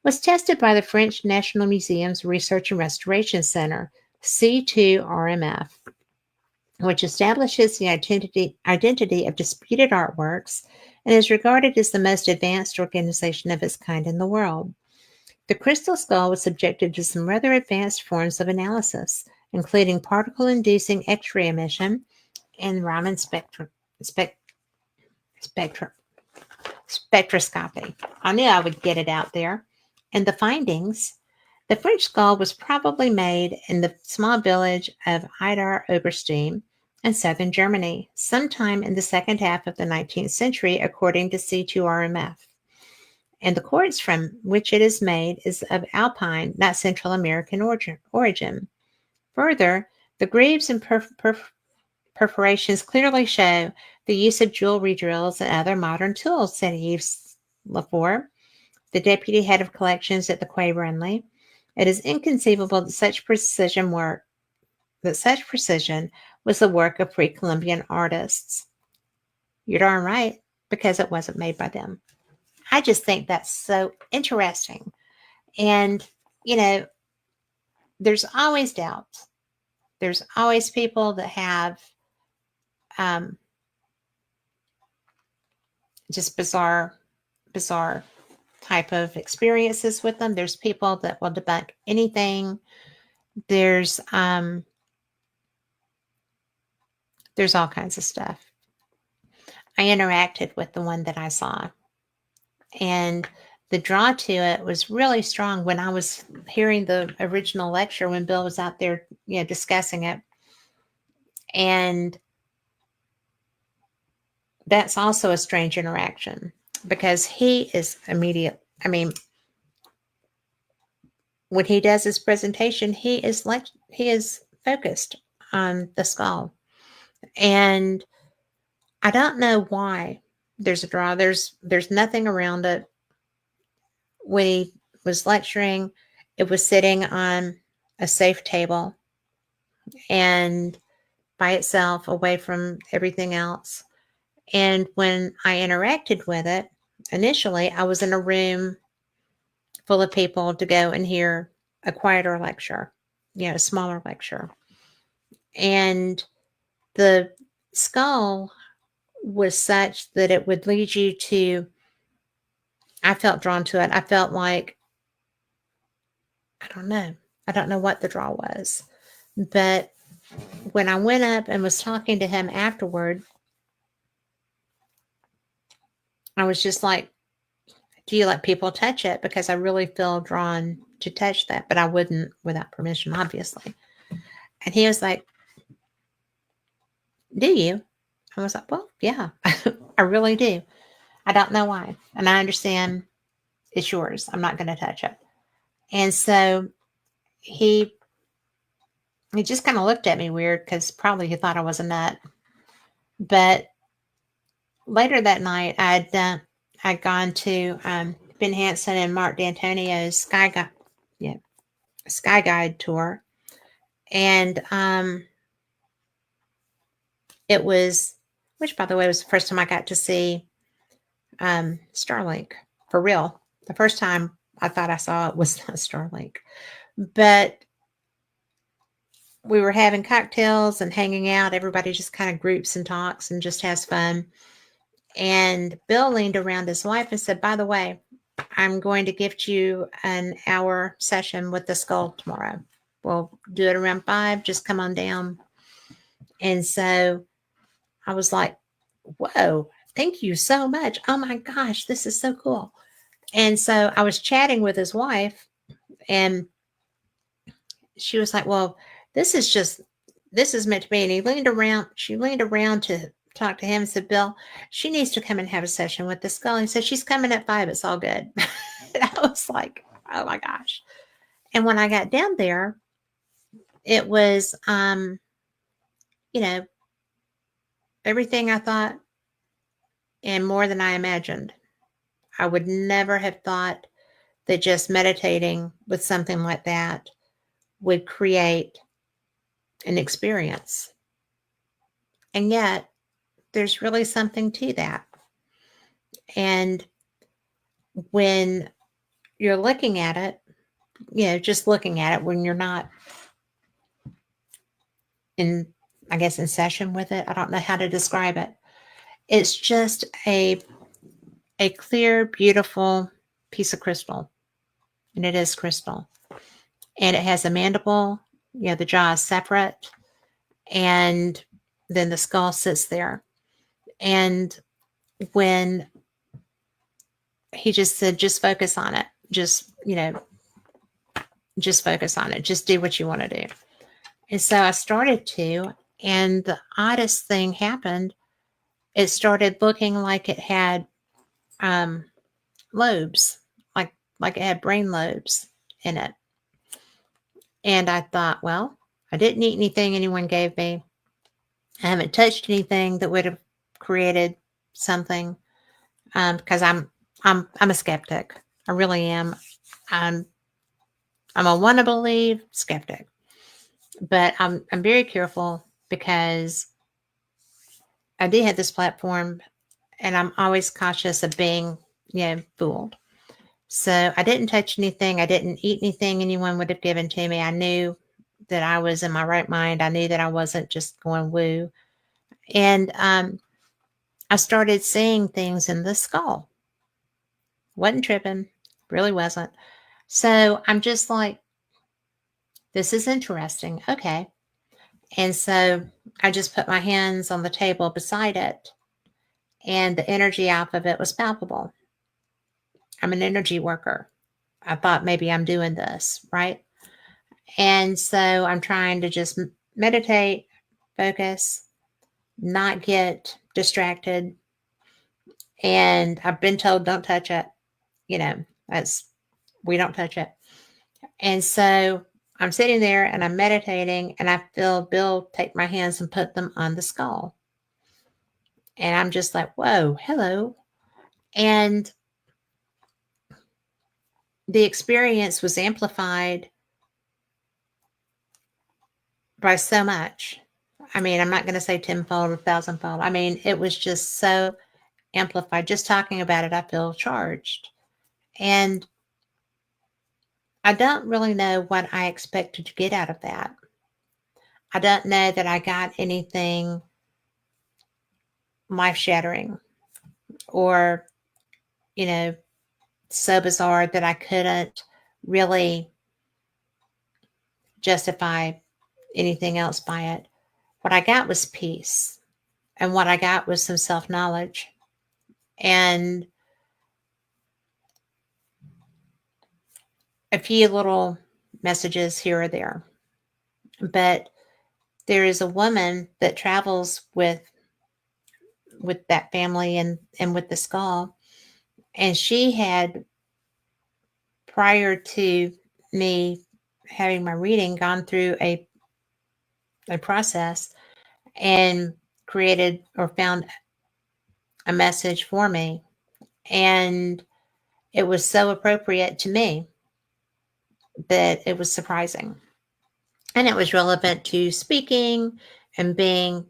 was tested by the French National Museum's Research and Restoration Center, C2RMF, which establishes the identity of disputed artworks and is regarded as the most advanced organization of its kind in the world. The crystal skull was subjected to some rather advanced forms of analysis, including particle-inducing X-ray emission and Raman spectroscopy. I knew I would get it out there. And the findings, the French skull was probably made in the small village of Idar Oberstein in southern Germany, sometime in the second half of the 19th century, according to C2RMF. And the quartz from which it is made is of Alpine, not Central American origin. Further, the grooves and perforations clearly show the use of jewelry drills and other modern tools, said Yves Lafort, the deputy head of collections at the Quai Branly. It is inconceivable that such precision was the work of pre-Columbian artists. You're darn right, because it wasn't made by them. I just think that's so interesting. And, there's always doubts. There's always people that have um, just bizarre type of experiences with them. There's people that will debunk anything. There's all kinds of stuff. I interacted with the one that I saw, and the draw to it was really strong when I was hearing the original lecture when Bill was out there, discussing it. And that's also a strange interaction because he is immediate. I mean, when he does his presentation, he is focused on the skull. And I don't know why there's a draw. There's nothing around it. When he was lecturing, it was sitting on a safe table and by itself away from everything else. And when I interacted with it, initially I was in a room full of people to go and hear a quieter lecture, a smaller lecture. And the skull was such that it would lead you to, I felt drawn to it. I felt like, I don't know what the draw was. But when I went up and was talking to him afterward, I was just like, do you let people touch it? Because I really feel drawn to touch that, but I wouldn't without permission, obviously. And he was like, do you? I was like, well, yeah, I really do. I don't know why. And I understand it's yours. I'm not going to touch it. And so he just kind of looked at me weird because probably he thought I was a nut. But later that night, I'd gone to Ben Hansen and Mark D'Antonio's Sky Guide tour. And it was, which by the way was the first time I got to see Starlink for real. The first time I thought I saw it was not Starlink. But we were having cocktails and hanging out. Everybody just kind of groups and talks and just has fun. And Bill leaned around his wife and said, by the way, I'm going to gift you an hour session with the skull tomorrow. We'll do it around 5. Just come on down. And so I was like, whoa, thank you so much. Oh my gosh, this is so cool. And so I was chatting with his wife and she was like, well, this is meant to be. And she leaned around to talk to him and said, Bill, she needs to come and have a session with the skull. He said, she's coming at 5. It's all good. I was like, oh my gosh. And when I got down there, it was, everything I thought and more than I imagined. I would never have thought that just meditating with something like that would create an experience. And yet, there's really something to that. And when you're looking at it, just looking at it when you're not in session with it, I don't know how to describe it. It's just a clear, beautiful piece of crystal. And it is crystal. And it has a mandible, the jaw is separate. And then the skull sits there. And when he just said, just focus on it. Just focus on it. Just do what you want to do. And so I started to, and the oddest thing happened. It started looking like it had lobes, like it had brain lobes in it. And I thought, well, I didn't eat anything anyone gave me. I haven't touched anything that would have created something, because I'm a skeptic. I really am. I'm a want to believe skeptic, but I'm very careful because I do have this platform, and I'm always cautious of being fooled. So I didn't touch anything. I didn't eat anything anyone would have given to me. I knew that I was in my right mind. I knew that I wasn't just going woo. And I started seeing things in the skull. Wasn't tripping, really wasn't. So I'm just like, this is interesting. Okay. And so I just put my hands on the table beside it, and the energy off of it was palpable. I'm an energy worker. I thought maybe I'm doing this, right? And so I'm trying to just meditate, focus, not get distracted. And I've been told, don't touch it. You know, we don't touch it. And so I'm sitting there and I'm meditating, and I feel Bill take my hands and put them on the skull. And I'm just like, whoa, hello. And the experience was amplified by so much. I mean, I'm not going to say tenfold or thousandfold. I mean, it was just so amplified. Just talking about it, I feel charged. And I don't really know what I expected to get out of that. I don't know that I got anything life shattering or, so bizarre that I couldn't really justify anything else by it. What I got was peace. And what I got was some self knowledge and a few little messages here or there. But there is a woman that travels with that family and with the skull. And she had, prior to me having my reading, gone through a process and created or found a message for me. And it was so appropriate to me that it was surprising. And it was relevant to speaking and being,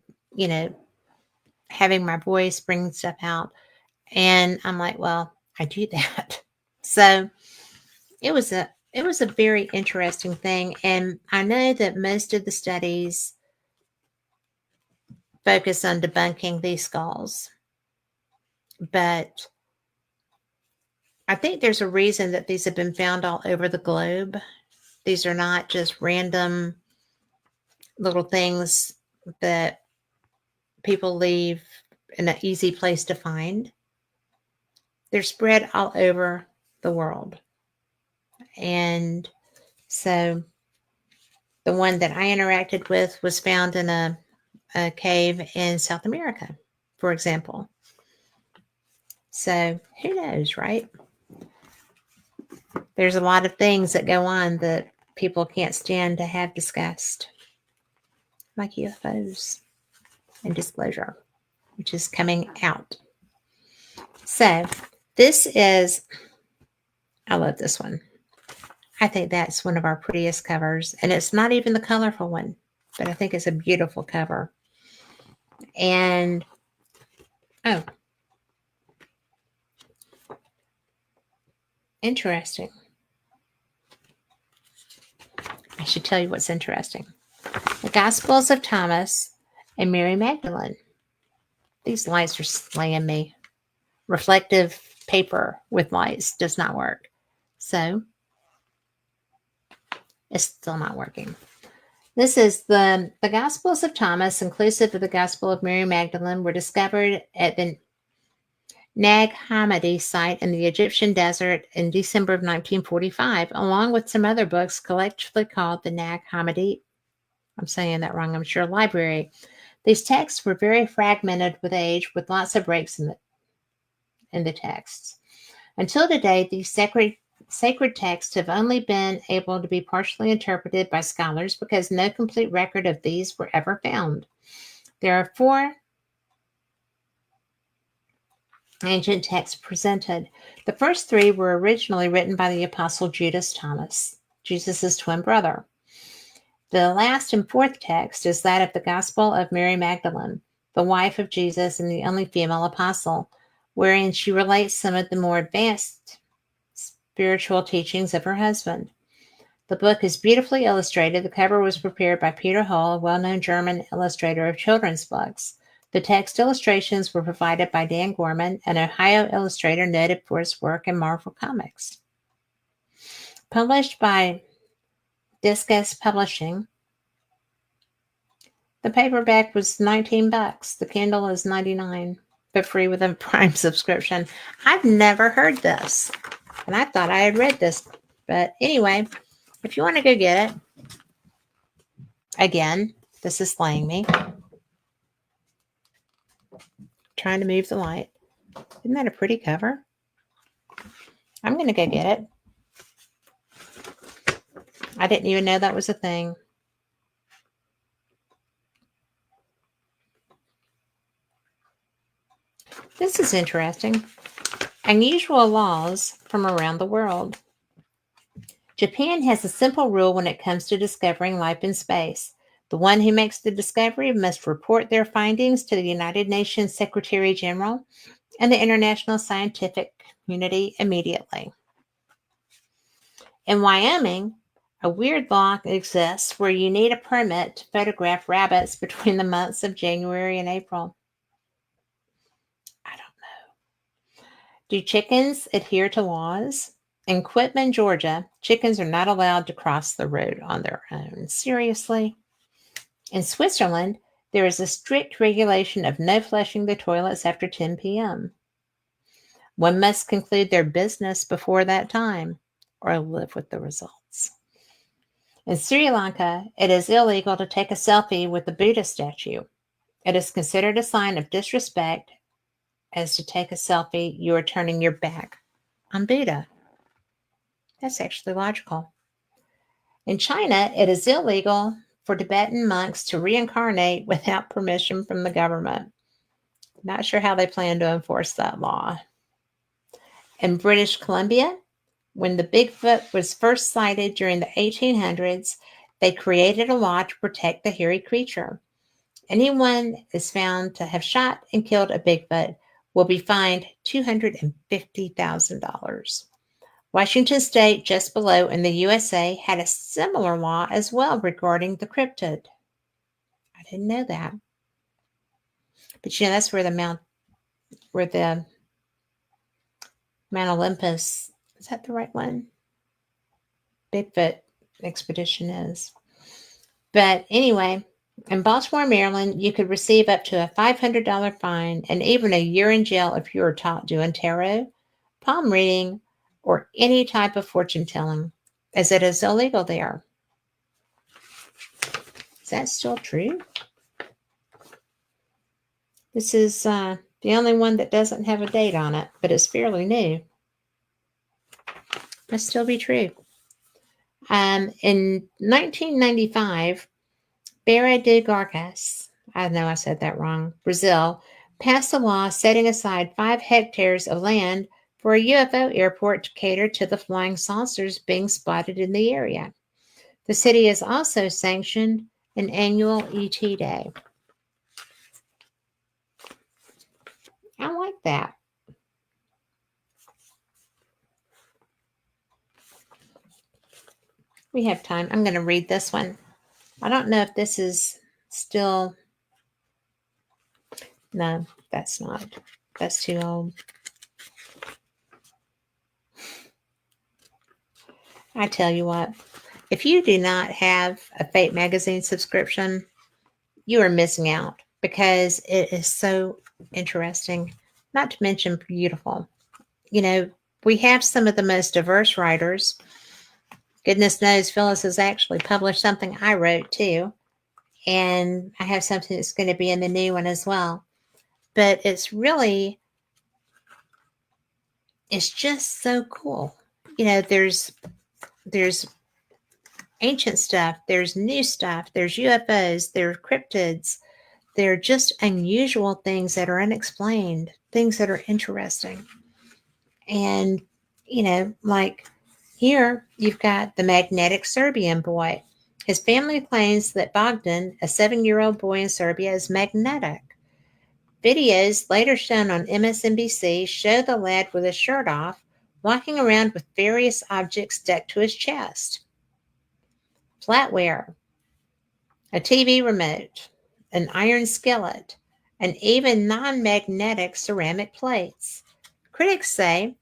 having my voice, bring stuff out. And I'm like, well, I do that. So it was a very interesting thing. And I know that most of the studies focus on debunking these skulls, but I think there's a reason that these have been found all over the globe. These are not just random little things that people leave in an easy place to find. They're spread all over the world. And so the one that I interacted with was found in a cave in South America, for example. So who knows, right? There's a lot of things that go on that people can't stand to have discussed, like UFOs and disclosure, which is coming out. So this is, I love this one. I think that's one of our prettiest covers, and it's not even the colorful one, but I think it's a beautiful cover. And interesting. I should tell you what's interesting. The Gospels of Thomas and Mary Magdalene. These lights are slaying me. Reflective paper with lights does not work. So it's still not working. This is the Gospels of Thomas, inclusive of the Gospel of Mary Magdalene, were discovered at the Nag Hammadi site in the Egyptian desert in December of 1945, along with some other books collectively called the Nag Hammadi. I'm saying that wrong, I'm sure, library. These texts were very fragmented with age, with lots of breaks in the texts. Until today, these sacred texts have only been able to be partially interpreted by scholars because no complete record of these were ever found. There are 4 ancient texts presented. The first 3 were originally written by the apostle Judas Thomas, Jesus' twin brother. The last and 4th text is that of the Gospel of Mary Magdalene, the wife of Jesus and the only female apostle, wherein she relates some of the more advanced spiritual teachings of her husband. The book is beautifully illustrated. The cover was prepared by Peter Hull, a well-known German illustrator of children's books. The text illustrations were provided by Dan Gorman, an Ohio illustrator noted for his work in Marvel Comics. Published by Discus Publishing, the paperback was $19. The Kindle is $99, but free with a Prime subscription. I've never heard this, and I thought I had read this. But anyway, if you want to go get it, again, this is slaying me. Trying to move the light. Isn't that a pretty cover? I'm going to go get it. I didn't even know that was a thing. This is interesting. Unusual laws from around the world. Japan has a simple rule when it comes to discovering life in space. The one who makes the discovery must report their findings to the United Nations Secretary General and the international scientific community immediately. In Wyoming, a weird law exists where you need a permit to photograph rabbits between the months of January and April. I don't know. Do chickens adhere to laws? In Quitman, Georgia, chickens are not allowed to cross the road on their own. Seriously? In Switzerland, there is a strict regulation of no flushing the toilets after 10 p.m. One must conclude their business before that time or live with the results. In Sri Lanka, it is illegal to take a selfie with the Buddha statue. It is considered a sign of disrespect, as to take a selfie, you are turning your back on Buddha. That's actually logical. In China, it is illegal for Tibetan monks to reincarnate without permission from the government. Not sure how they plan to enforce that law. In British Columbia, when the Bigfoot was first sighted during the 1800s, they created a law to protect the hairy creature. Anyone is found to have shot and killed a Bigfoot will be fined $250,000. Washington State, just below in the USA, had a similar law as well regarding the cryptid. I didn't know that. But you know, that's where the Mount Olympus, is that the right one? Bigfoot expedition is. But anyway, in Baltimore, Maryland, you could receive up to a $500 fine and even a year in jail if you were caught doing tarot, palm reading, or any type of fortune telling, as it is illegal there. Is that still true? This is the only one that doesn't have a date on it, but it's fairly new. Must still be true. In 1995, Beira do Garças, I know I said that wrong, Brazil, passed a law setting aside 5 hectares of land for a UFO airport to cater to the flying saucers being spotted in the area. The city has also sanctioned an annual ET Day. I like that. We have time. I'm going to read this one. I don't know if this is still... No, that's not. That's too old. I tell you what, if you do not have a Fate magazine subscription, you are missing out because it is so interesting, not to mention beautiful. You know, we have some of the most diverse writers. Goodness knows Phyllis has actually published something I wrote too. And I have something that's going to be in the new one as well. But it's just so cool. You know, there's ancient stuff, there's new stuff, there's UFOs, there's cryptids, they're just unusual things that are unexplained, things that are interesting. And, you know, like here you've got the magnetic Serbian boy. His family claims that Bogdan, a 7-year-old boy in Serbia, is magnetic. Videos later shown on MSNBC show the lad with his shirt off walking around with various objects stuck to his chest. Flatware, a TV remote, an iron skillet, and even non-magnetic ceramic plates. Critics say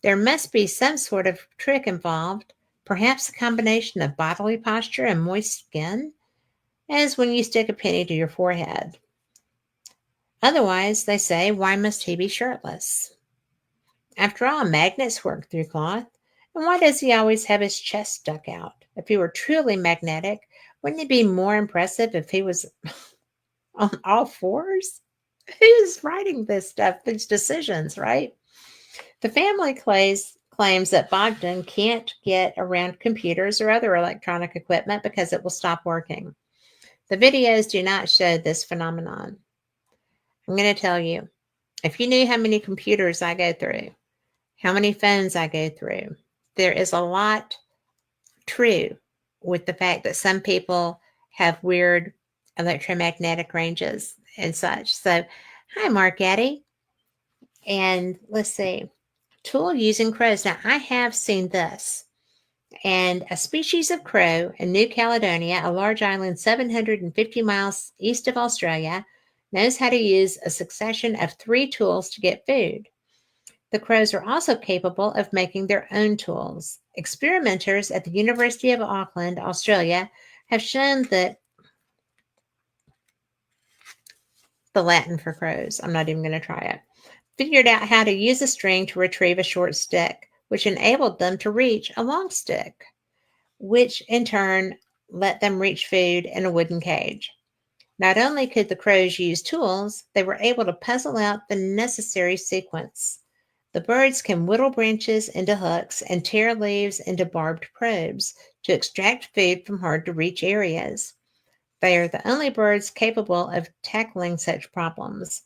there must be some sort of trick involved, perhaps a combination of bodily posture and moist skin, as when you stick a penny to your forehead. Otherwise, they say, why must he be shirtless? After all, magnets work through cloth, and why does he always have his chest stuck out? If he were truly magnetic, wouldn't it be more impressive if he was on all fours? Who's writing this stuff, these decisions, right? The family claims that Bogdan can't get around computers or other electronic equipment because it will stop working. The videos do not show this phenomenon. I'm going to tell you, if you knew how many computers I go through, how many phones I go through, there is a lot true with the fact that some people have weird electromagnetic ranges and such. So, hi, Mark Addy. And let's see, tool using crows. Now, I have seen this. And a species of crow in New Caledonia, a large island 750 miles east of Australia, knows how to use a succession of 3 tools to get food. The crows are also capable of making their own tools. Experimenters at the University of Auckland, Australia, have shown that the Latin for crows, I'm not even going to try it, figured out how to use a string to retrieve a short stick, which enabled them to reach a long stick, which in turn let them reach food in a wooden cage. Not only could the crows use tools, they were able to puzzle out the necessary sequence. The birds can whittle branches into hooks and tear leaves into barbed probes to extract food from hard-to-reach areas. They are the only birds capable of tackling such problems.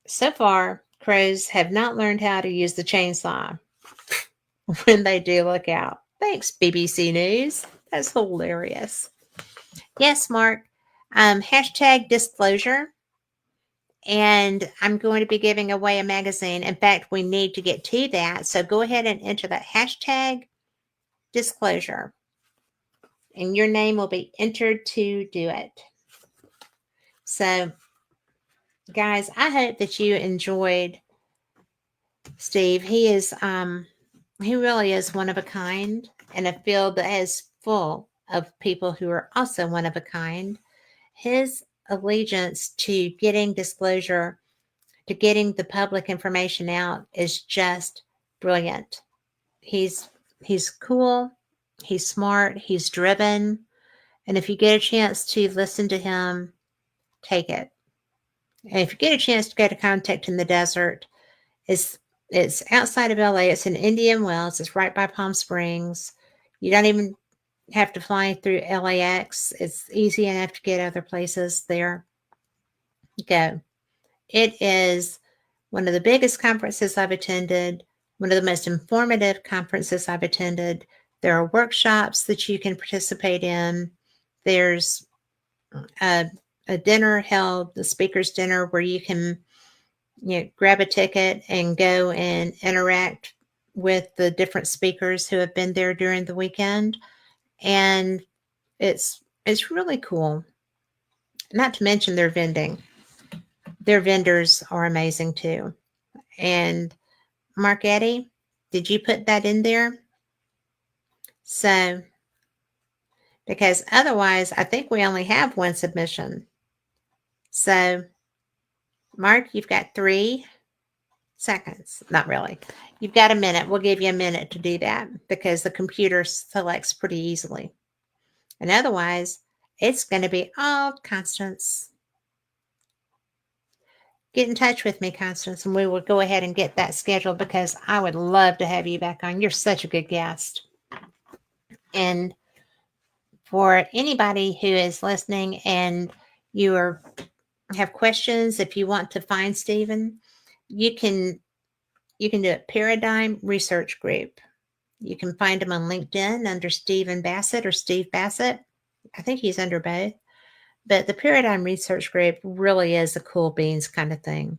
So far, crows have not learned how to use the chainsaw. When they do, look out. Thanks, BBC News. That's hilarious. Yes, Mark. Hashtag disclosure. And I'm going to be giving away a magazine. In fact, we need to get to that. So go ahead and enter that hashtag disclosure. And your name will be entered to do it. So, guys, I hope that you enjoyed Steve. He really is one of a kind in a field that is full of people who are also one of a kind. His allegiance to getting disclosure, to getting the public information out is just brilliant. He's cool, he's smart, he's driven, and if you get a chance to listen to him, take it. And if you get a chance to go to Contact in the Desert, it's outside of LA. It's in Indian Wells. It's right by Palm Springs. You don't even have to fly through LAX. It's easy enough to get other places there. Go. It is one of the biggest conferences I've attended, one of the most informative conferences I've attended. There are workshops that you can participate in. There's a dinner held, the speaker's dinner, where you can grab a ticket and go and interact with the different speakers who have been there during the weekend. And it's really cool. Not to mention their vending. Their vendors are amazing too. And Mark Eddy, did you put that in there? So, because otherwise, I think we only have one submission. So, Mark, you've got 3 seconds. Not really. You've got a minute. We'll give you a minute to do that because the computer selects pretty easily. And otherwise, it's going to be all Constance. Get in touch with me, Constance, and we will go ahead and get that scheduled because I would love to have you back on. You're such a good guest. And for anybody who is listening and you have questions, if you want to find Stephen, you can do it. Paradigm Research Group. You can find him on LinkedIn under Stephen Bassett or Steve Bassett. I think he's under both. But the Paradigm Research Group really is a cool beans kind of thing.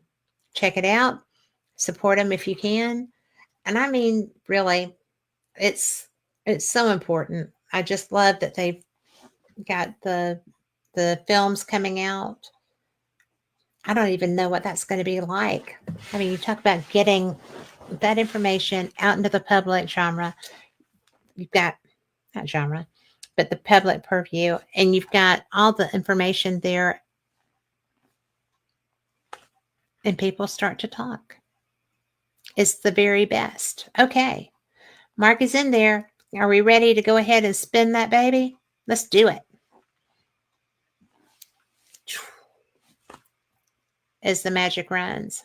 Check it out. Support them if you can. And I mean, really, it's so important. I just love that they've got the films coming out. I don't even know what that's going to be like. I mean, you talk about getting that information out into the public genre. You've got not genre, but the public purview, and you've got all the information there, and people start to talk. It's the very best. Okay, Mark is in there. Are we ready to go ahead and spin that baby? Let's do it. As the magic runs.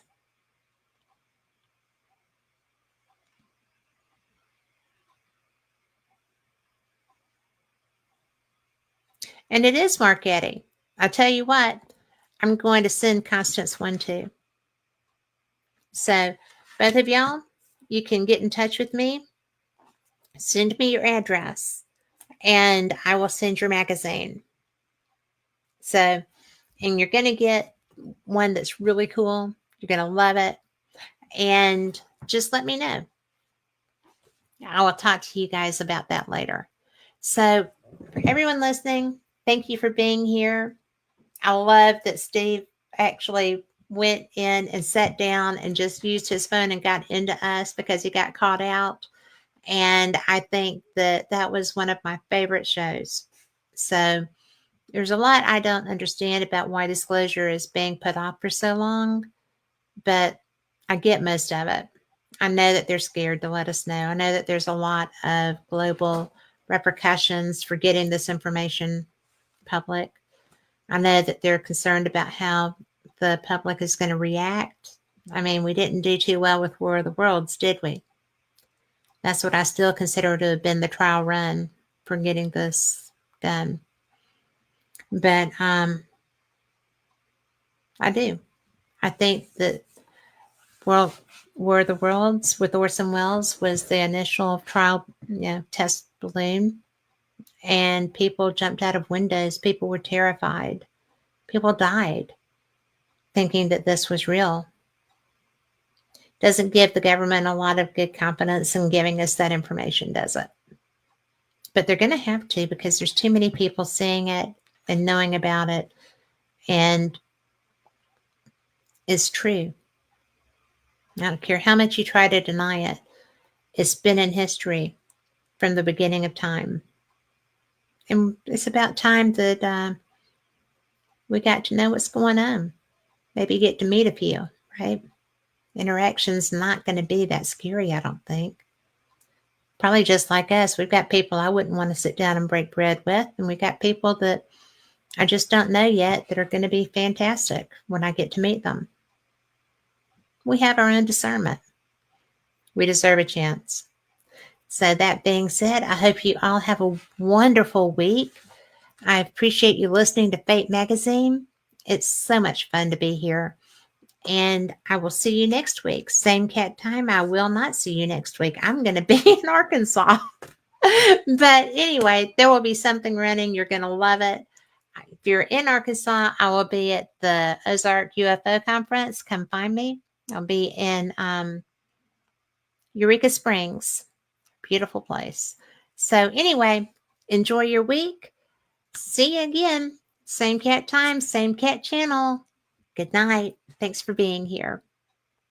And it is Marquetti. I'll tell you what, I'm going to send Constance one too. So both of y'all, you can get in touch with me. Send me your address and I will send your magazine. So, and you're going to get one that's really cool. You're going to love it. And just let me know. I will talk to you guys about that later. So, for everyone listening, thank you for being here. I love that Steve actually went in and sat down and just used his phone and got into us because he got caught out. And I think that that was one of my favorite shows. So there's a lot I don't understand about why disclosure is being put off for so long, but I get most of it. I know that they're scared to let us know. I know that there's a lot of global repercussions for getting this information public. I know that they're concerned about how the public is going to react. I mean, we didn't do too well with War of the Worlds, did we? That's what I still consider to have been the trial run for getting this done. But I do. I think that War of the Worlds with Orson Welles was the initial trial, test balloon, and people jumped out of windows. People were terrified. People died thinking that this was real. Doesn't give the government a lot of good confidence in giving us that information, does it? But they're going to have to because there's too many people seeing it and knowing about it, and it's true. I don't care how much you try to deny it. It's been in history from the beginning of time. And it's about time that we got to know what's going on. Maybe get to meet a few, right? Interaction's not going to be that scary, I don't think. Probably just like us, we've got people I wouldn't want to sit down and break bread with, and we got people that I just don't know yet that are going to be fantastic when I get to meet them. We have our own discernment. We deserve a chance. So that being said, I hope you all have a wonderful week. I appreciate you listening to Fate Magazine. It's so much fun to be here. And I will see you next week. Same cat time. I will not see you next week. I'm going to be in Arkansas. But anyway, there will be something running. You're going to love it. If you're in Arkansas, I will be at the Ozark UFO conference. Come find me. I'll be in Eureka Springs. Beautiful place. So anyway, enjoy your week. See you again. Same cat time, same cat channel. Good night. Thanks for being here.